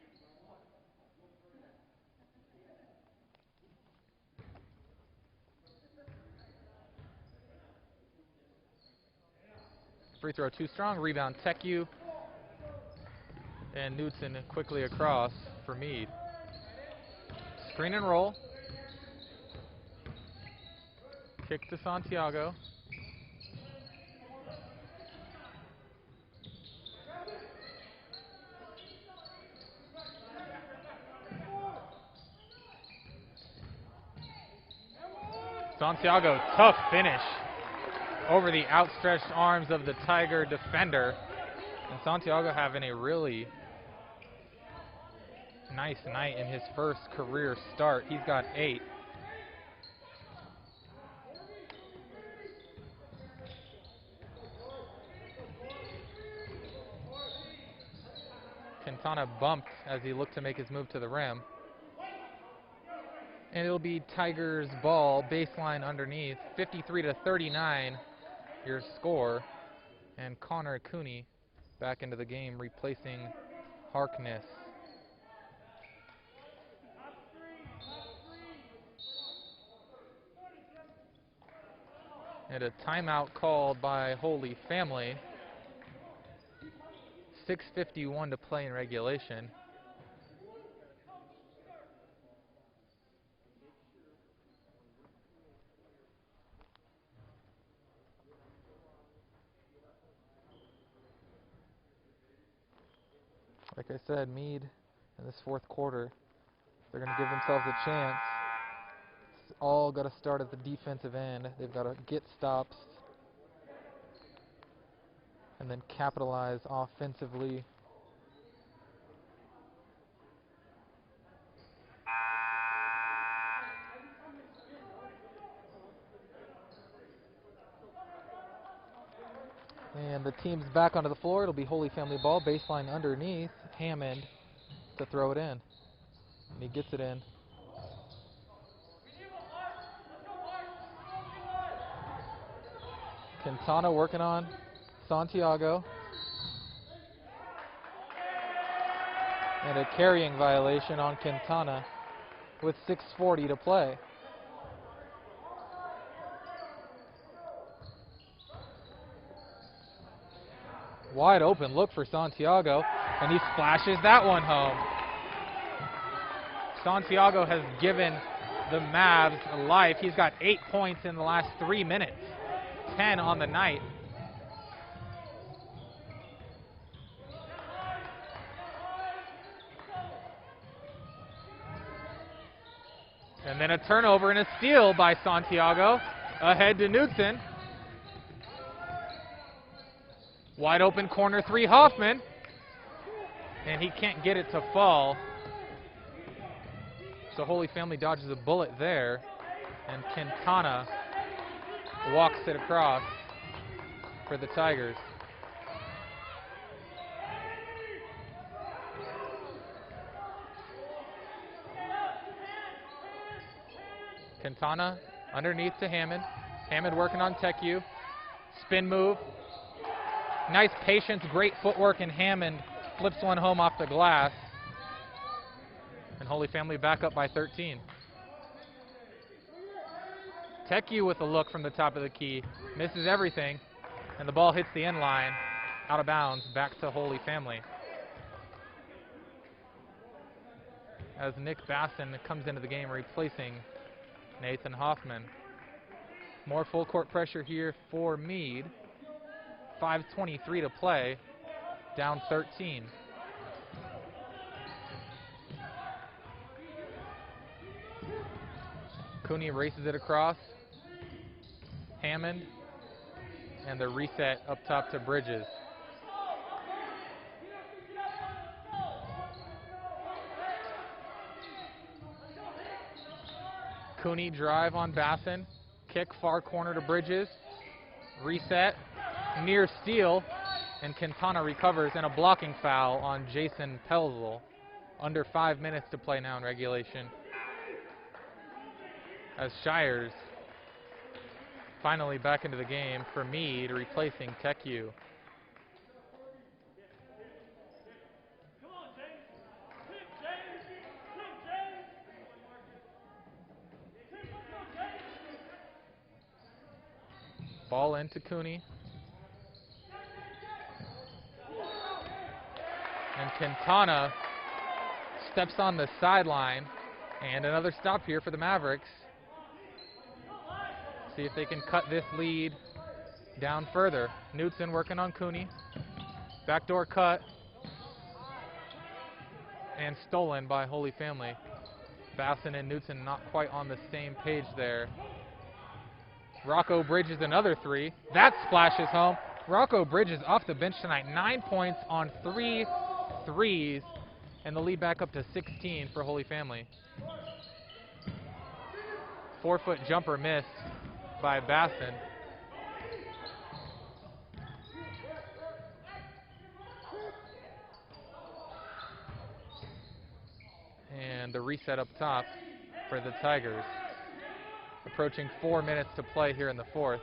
Free throw too strong, rebound Teku, and Knudsen quickly across for Mead. Screen and roll. Kick to Santiago. Santiago, tough finish over the outstretched arms of the Tiger defender. And Santiago having a really nice night in his first career start. He's got 8. Quintana bumped as he looked to make his move to the rim. And it'll be Tigers ball, baseline underneath, 53-39, your score. And Connor Cooney back into the game, replacing Harkness. And a timeout called by Holy Family. 6:51 to play in regulation. Like I said, Mead in this fourth quarter, they're going to give themselves a chance. It's all got to start at the defensive end. They've got to get stops and then capitalize offensively. And the team's back onto the floor. It'll be Holy Family ball, baseline underneath. Hammond to throw it in. And he gets it in. Quintana working on Santiago. And a carrying violation on Quintana with 6:40 to play. Wide open look for Santiago, and he splashes that one home. Santiago has given the Mavs life. He's got 8 points in the last 3 minutes, 10 on the night. And then a turnover and a steal by Santiago. Ahead to Knudsen. Wide open corner three, Hoffman. And he can't get it to fall. So Holy Family dodges a bullet there. And Quintana walks it across for the Tigers. Quintana underneath to Hammond. Hammond working on Teku. Spin move. Nice patience, great footwork, and Hammond flips one home off the glass. And Holy Family back up by 13. Teku with a look from the top of the key. Misses everything. And the ball hits the end line. Out of bounds. Back to Holy Family. As Nick Basson comes into the game replacing Nathan Hoffman. More full court pressure here for Mead. 5:23 to play. Down 13. Cooney races it across. Hammond. And the reset up top to Bridges. Cooney drive on Basson. Kick far corner to Bridges. Reset. Near steal. And Quintana recovers, and a blocking foul on Jason Pelzel. Under 5 minutes to play now in regulation. As Shires finally back into the game for Mead, replacing Teku. Ball into Cooney. And Quintana steps on the sideline. And another stop here for the Mavericks. See if they can cut this lead down further. Knudsen working on Cooney. Backdoor cut. And stolen by Holy Family. Basson and Knudsen not quite on the same page there. Rocco Bridges another three. That splashes home. Rocco Bridges off the bench tonight. 9 points on 3 threes. And the lead back up to 16 for Holy Family. 4-foot jumper missed by Basson. And the reset up top for the Tigers. Approaching 4 minutes to play here in the fourth.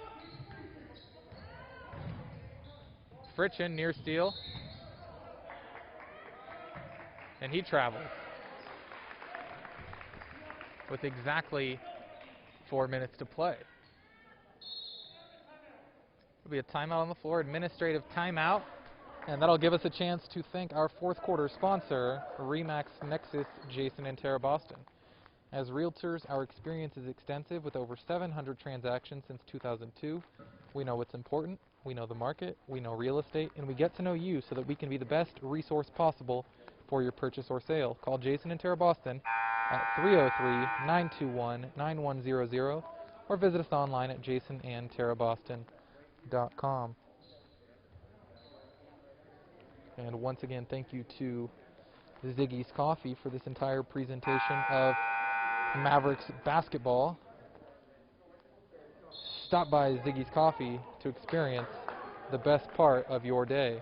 Fritchen near steal. And he travels. With exactly 4 minutes to play. There'll be a timeout on the floor, administrative timeout, and that'll give us a chance to thank our fourth quarter sponsor, Remax Nexus Jason and Tara Boston. As realtors, our experience is extensive with over 700 transactions since 2002. We know what's important, we know the market, we know real estate, and we get to know you so that we can be the best resource possible for your purchase or sale. Call Jason and Tara Boston at 303-921-9100 or visit us online at jasonandtaraboston.com. And once again, thank you to Ziggy's Coffee for this entire presentation of Mavericks basketball. Stop by Ziggy's Coffee to experience the best part of your day.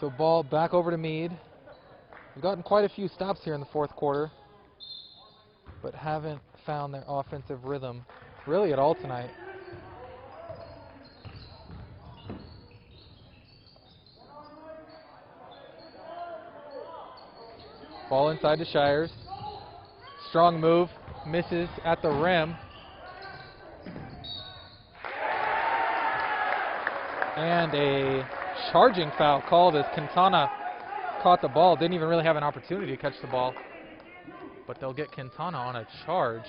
So ball back over to Mead. We've gotten quite a few stops here in the fourth quarter, but haven't found their offensive rhythm really at all tonight. Ball inside to Shires. Strong move, misses at the rim. And a charging foul called as Quintana caught the ball. Didn't even really have an opportunity to catch the ball. But they'll get Quintana on a charge.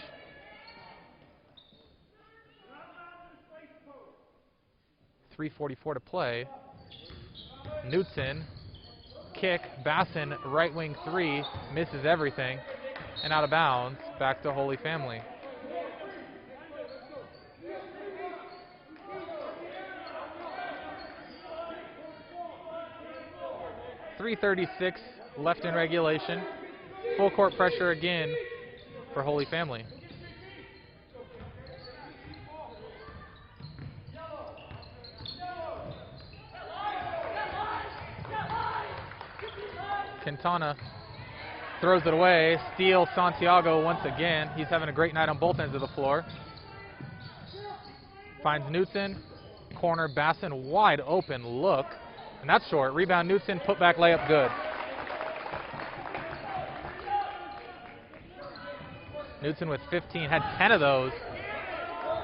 .3:44 to play. Knutson, kick, Basson, right wing three, misses everything, and out of bounds, back to Holy Family. .336 left in regulation. Full court pressure again for Holy Family. Quintana throws it away. Steal Santiago once again. He's having a great night on both ends of the floor. Finds Knutson. Corner, Basson, wide open look. And that's short. Rebound, Knutson, put back layup, good. Knutson with 15, had 10 of those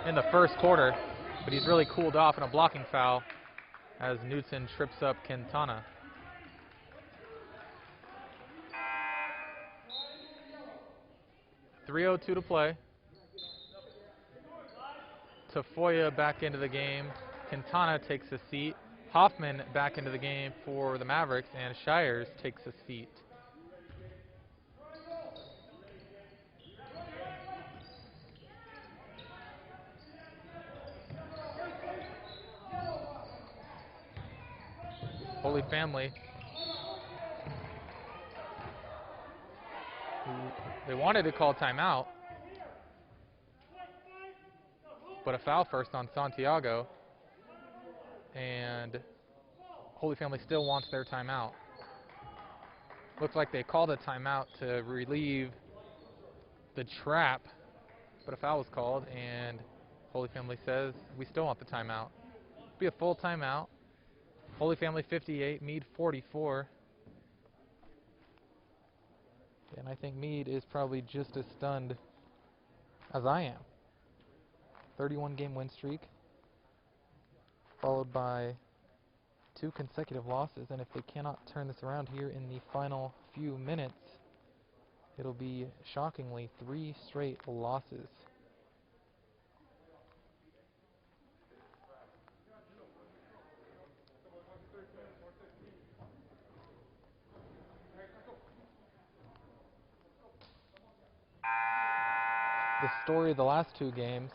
in the first quarter, but he's really cooled off in a blocking foul as Knutson trips up Quintana. .302 to play. Tafoya back into the game. Quintana takes a seat. Hoffman back into the game for the Mavericks, and Shires takes a seat. Holy Family. They wanted to call timeout, but a foul first on Santiago, and Holy Family still wants their timeout. Looks like they called a timeout to relieve the trap, but a foul was called, and Holy Family says we still want the timeout. Be a full timeout. Holy Family 58, Mead 44. And I think Mead is probably just as stunned as I am. 31-game win streak, followed by 2 consecutive losses. And if they cannot turn this around here in the final few minutes, it'll be, shockingly, 3 straight losses. The story of the last 2 games,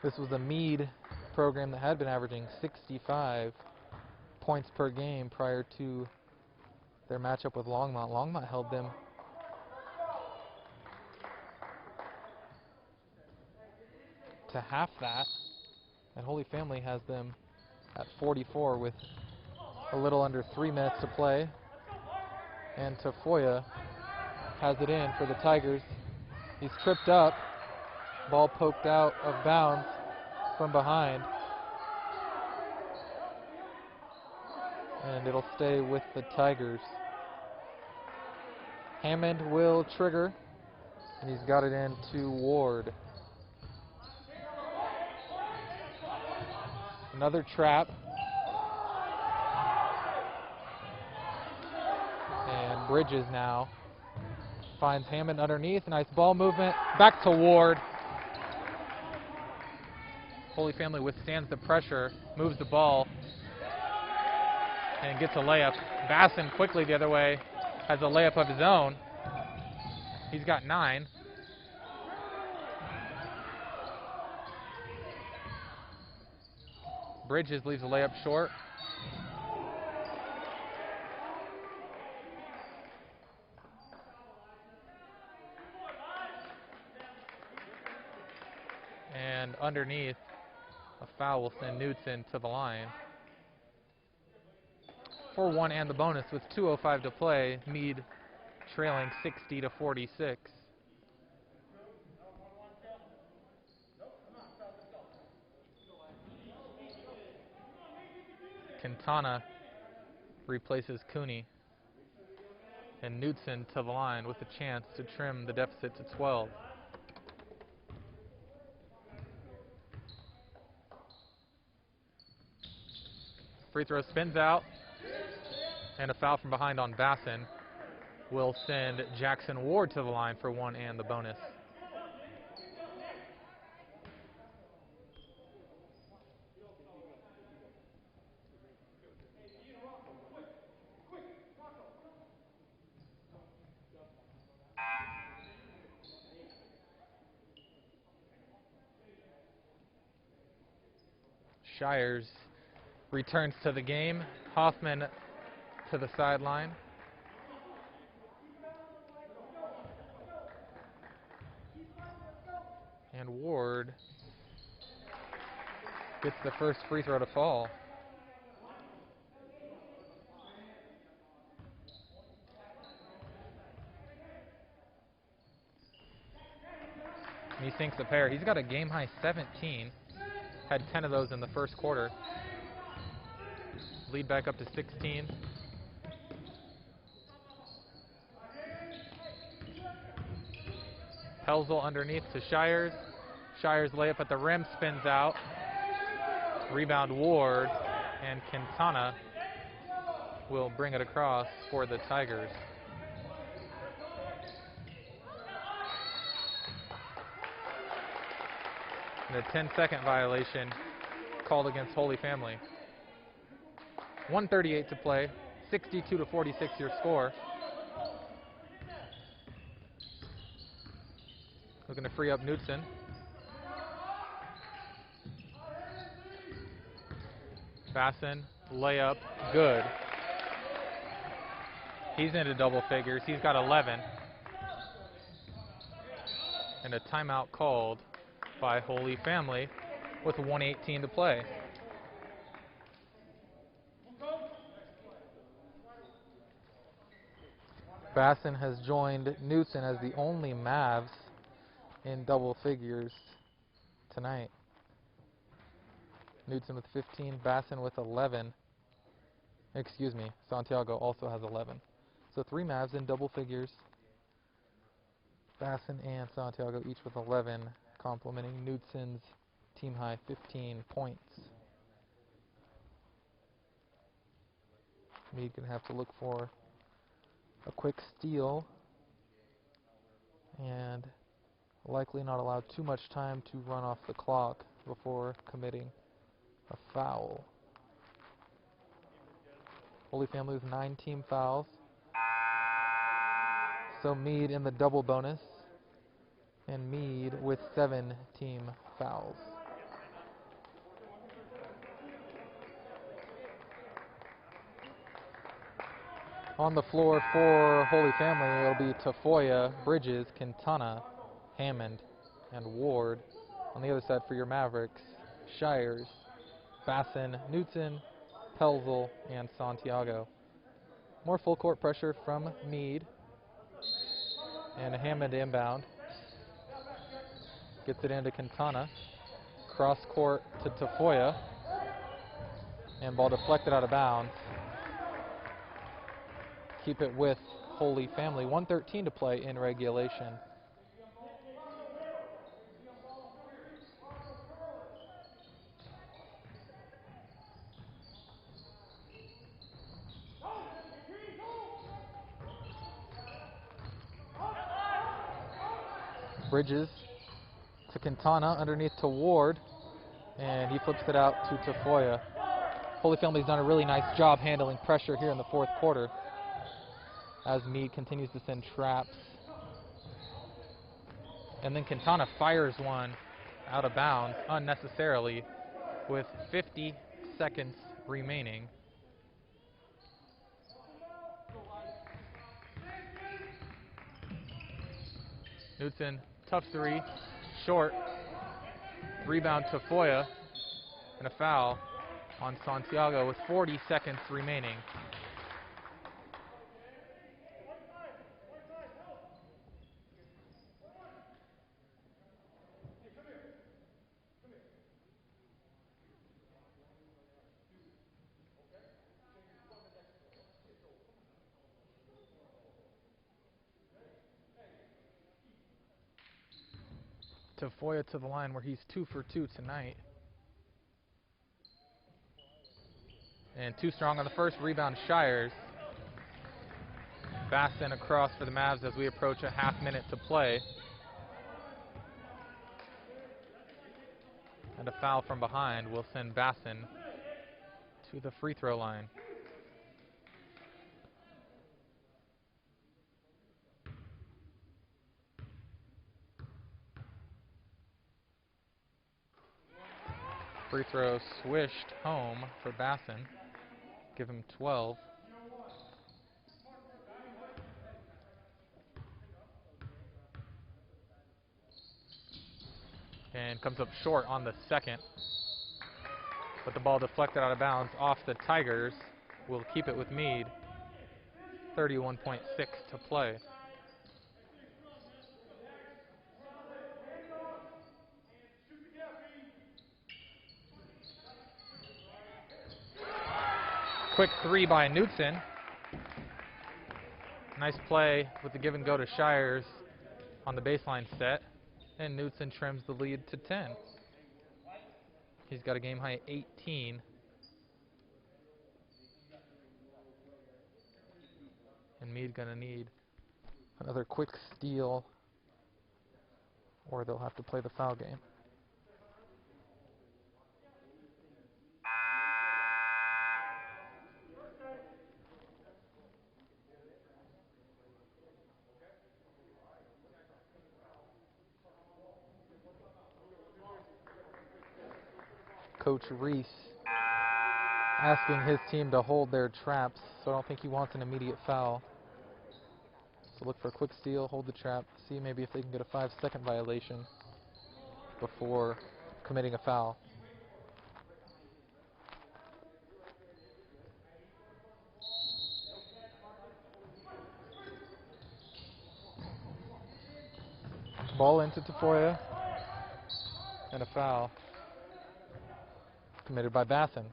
this was a Mead program that had been averaging 65 points per game prior to their matchup with Longmont. Longmont held them to half that, and Holy Family has them at 44 with a little under 3 minutes to play. And Tafoya has it in for the Tigers. He's tripped up, ball poked out of bounds from behind, and it'll stay with the Tigers. Hammond will trigger And he's got it into Ward. Another trap. And Bridges now finds Hammond underneath. Nice ball movement. Back to Ward. Holy Family withstands the pressure, moves the ball, and gets a layup. Basson quickly the other way, has a layup of his own. He's got 9. Bridges leaves the layup short. And underneath, a foul will send Knudsen to the line. 4-1 and the bonus with 2:05 to play. Mead trailing 60-46. Quintana replaces Cooney. And Knudsen to the line with a chance to trim the deficit to 12. Free throw spins out, and a foul from behind on Basson will send Jackson Ward to the line for 1 and the bonus. Shires returns to the game. Hoffman to the sideline. And Ward gets the first free throw to fall. And he sinks a pair. He's got a game-high 17. Had 10 of those in the first quarter. Lead back up to 16. Pelzel underneath to Shires. Shires layup at the rim, spins out. Rebound Ward, and Quintana will bring it across for the Tigers. And a 10-second violation called against Holy Family. 1:38 to play, 62-46 your score. Looking to free up Knudsen. Basson, layup, good. He's into double figures. He's got 11. And a timeout called by Holy Family with 1:18 to play. Basson has joined Knudsen as the only Mavs in double figures tonight. Knudsen with 15, Basson with 11. Excuse me, Santiago also has 11. So 3 Mavs in double figures. Basson and Santiago each with 11, complementing Knudsen's team high 15 points. Mead gonna have to look for a quick steal and likely not allow too much time to run off the clock before committing a foul. Holy Family with 9 team fouls. So Mead in the double bonus, and Mead with 7 team fouls. On the floor for Holy Family, it'll be Tafoya, Bridges, Quintana, Hammond, and Ward. On the other side for your Mavericks, Shires, Basson, Knudsen, Pelzel, and Santiago. More full court pressure from Mead. And Hammond inbound. Gets it into Quintana. Cross court to Tafoya. And ball deflected out of bounds. Keep it with Holy Family. 1:13 to play in regulation. Bridges to Quintana, underneath to Ward, and he flips it out to Tafoya. Holy Family's done a really nice job handling pressure here in the fourth quarter as Mead continues to send traps. And then Quintana fires one out of bounds unnecessarily with 50 seconds remaining. Knudsen, tough three, short. Rebound to Tafoya, and a foul on Santiago with 40 seconds remaining. Tafoya to the line where he's 2 for 2 tonight. And too strong on the first rebound, Shires. Baston across for the Mavs as we approach a half minute to play. And a foul from behind will send Baston to the free throw line. Free throw swished home for Basson. Give him 12. And comes up short on the second. But the ball deflected out of bounds off the Tigers. Will keep it with Mead. 31.6 to play. Quick three by Knudsen. Nice play with the give and go to Shires on the baseline set. And Knudsen trims the lead to 10. He's got a game high 18. And Mead gonna need another quick steal, or they'll have to play the foul game. Coach Reese asking his team to hold their traps, so I don't think he wants an immediate foul. So look for a quick steal, hold the trap, see maybe if they can get a 5-second violation before committing a foul. Ball into Tafoya, and a foul committed by Basson.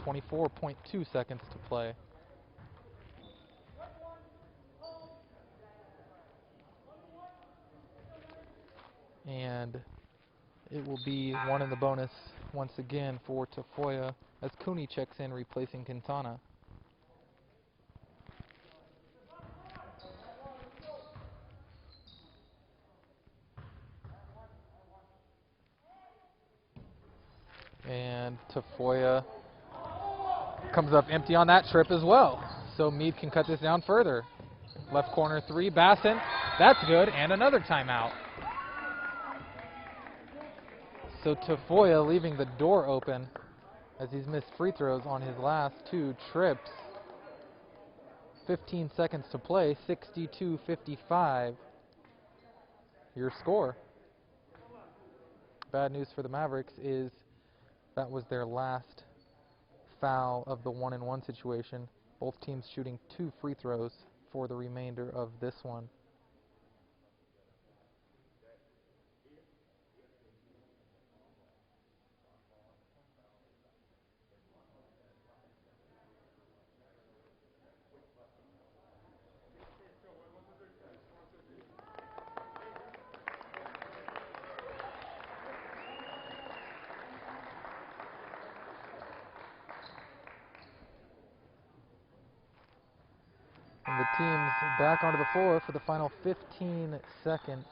24.2 seconds to play. And it will be one in the bonus once again for Tafoya as Cooney checks in, replacing Quintana. And Tafoya comes up empty on that trip as well. So Mead can cut this down further. Left corner three, Basson. That's good, and another timeout. So Tafoya leaving the door open as he's missed free throws on his last two trips. 15 seconds to play, 62-55. Your score. Bad news for the Mavericks is that was their last foul of the 1-and-1 situation. Both teams shooting 2 free throws for the remainder of this one. And the team's back onto the floor for the final 15 seconds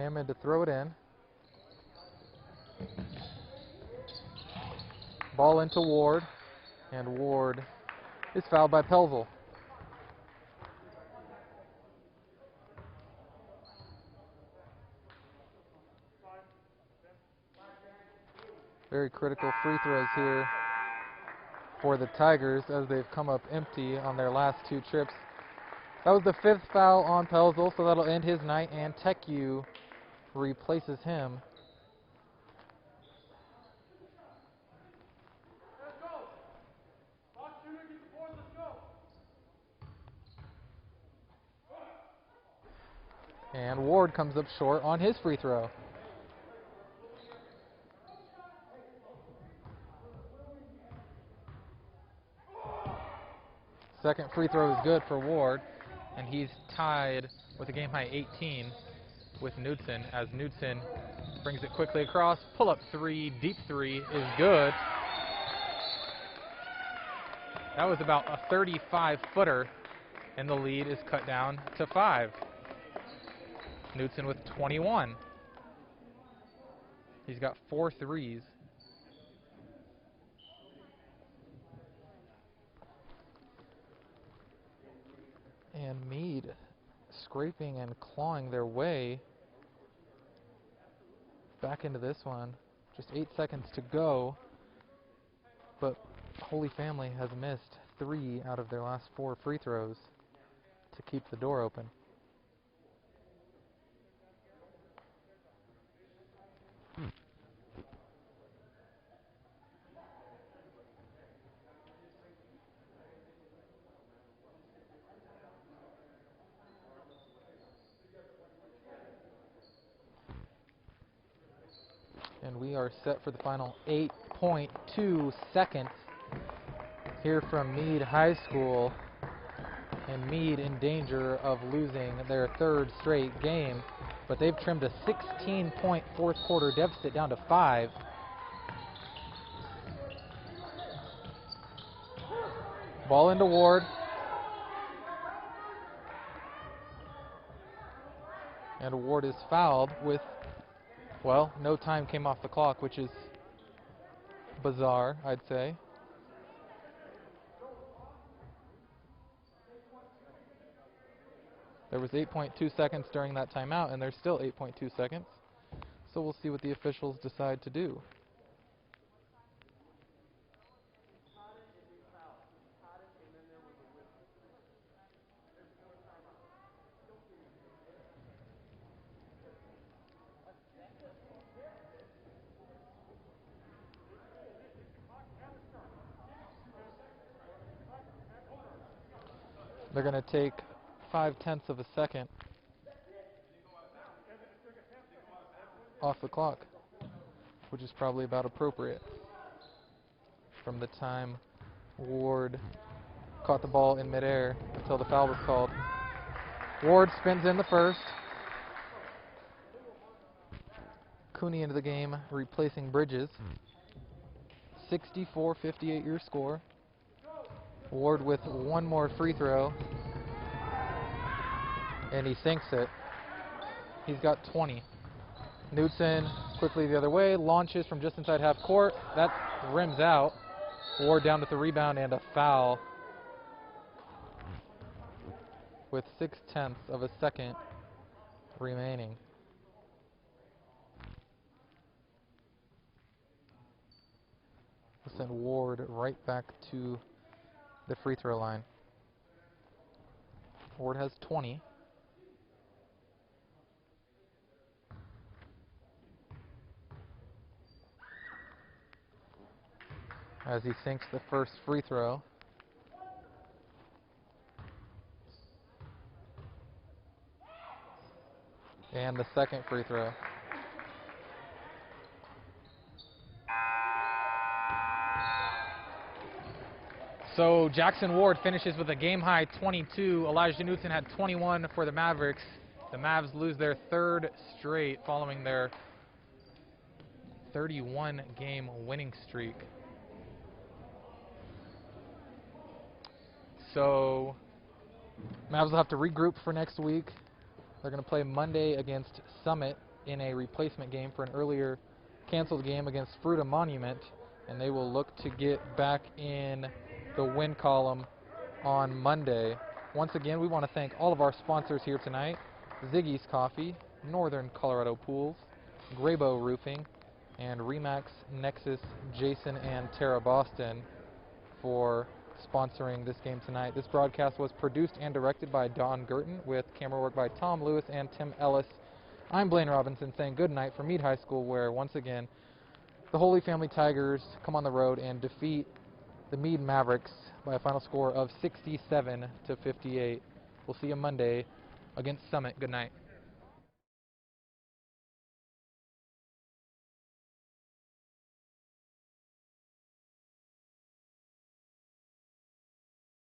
Hammond to throw it in. Ball into Ward, and Ward is fouled by Pelzel. Very critical free throws here for the Tigers as they've come up empty on their last 2 trips. That was the 5th foul on Pelzel, so that'll end his night, and TechU replaces him. And Ward comes up short on his free throw. Second free throw is good for Ward, and he's tied with a game-high 18 with Knudsen as Knudsen brings it quickly across. Pull-up 3, deep 3 is good. That was about a 35-footer, and the lead is cut down to 5. Knudsen with 21. He's got 4 threes. And Mead scraping and clawing their way back into this one. Just 8 seconds to go, but Holy Family has missed 3 out of their last 4 free throws to keep the door open. And we are set for the final 8.2 seconds here from Mead High School. And Mead in danger of losing their 3rd straight game. But they've trimmed a 16-point 4th quarter deficit down to 5. Ball into Ward. And Ward is fouled with, well, no time came off the clock, which is bizarre, I'd say. There was 8.2 seconds during that timeout, and there's still 8.2 seconds. So we'll see what the officials decide to do. They're going to take 0.5 of a second off the clock, which is probably about appropriate from the time Ward caught the ball in midair until the foul was called. Ward spins in the first. Cooney into the game, replacing Bridges. 64-58 your score. Ward with 1 more free throw, and he sinks it. He's got 20. Knudsen quickly the other way, launches from just inside half court. That rims out. Ward down with the rebound and a foul with 0.6 of a second remaining. We'll send Ward right back to the free throw line. Ward has 20. As he sinks the first free throw. And the second free throw. So Jackson Ward finishes with a game-high 22. Elijah Knudsen had 21 for the Mavericks. The Mavs lose their 3rd straight following their 31-game winning streak. So Mavs will have to regroup for next week. They're going to play Monday against Summit in a replacement game for an earlier canceled game against Fruita Monument, and they will look to get back in the win column on Monday. Once again, we want to thank all of our sponsors here tonight: Ziggy's Coffee, Northern Colorado Pools, Graybow Roofing, and Remax, Nexus, Jason, and Tara Boston for sponsoring this game tonight. This broadcast was produced and directed by Don Gurton with camera work by Tom Lewis and Tim Ellis. I'm Blaine Robinson saying good night from Mead High School, where once again the Holy Family Tigers come on the road and defeat the Mead Mavericks by a final score of 67-58. We'll see you Monday against Summit. Good night.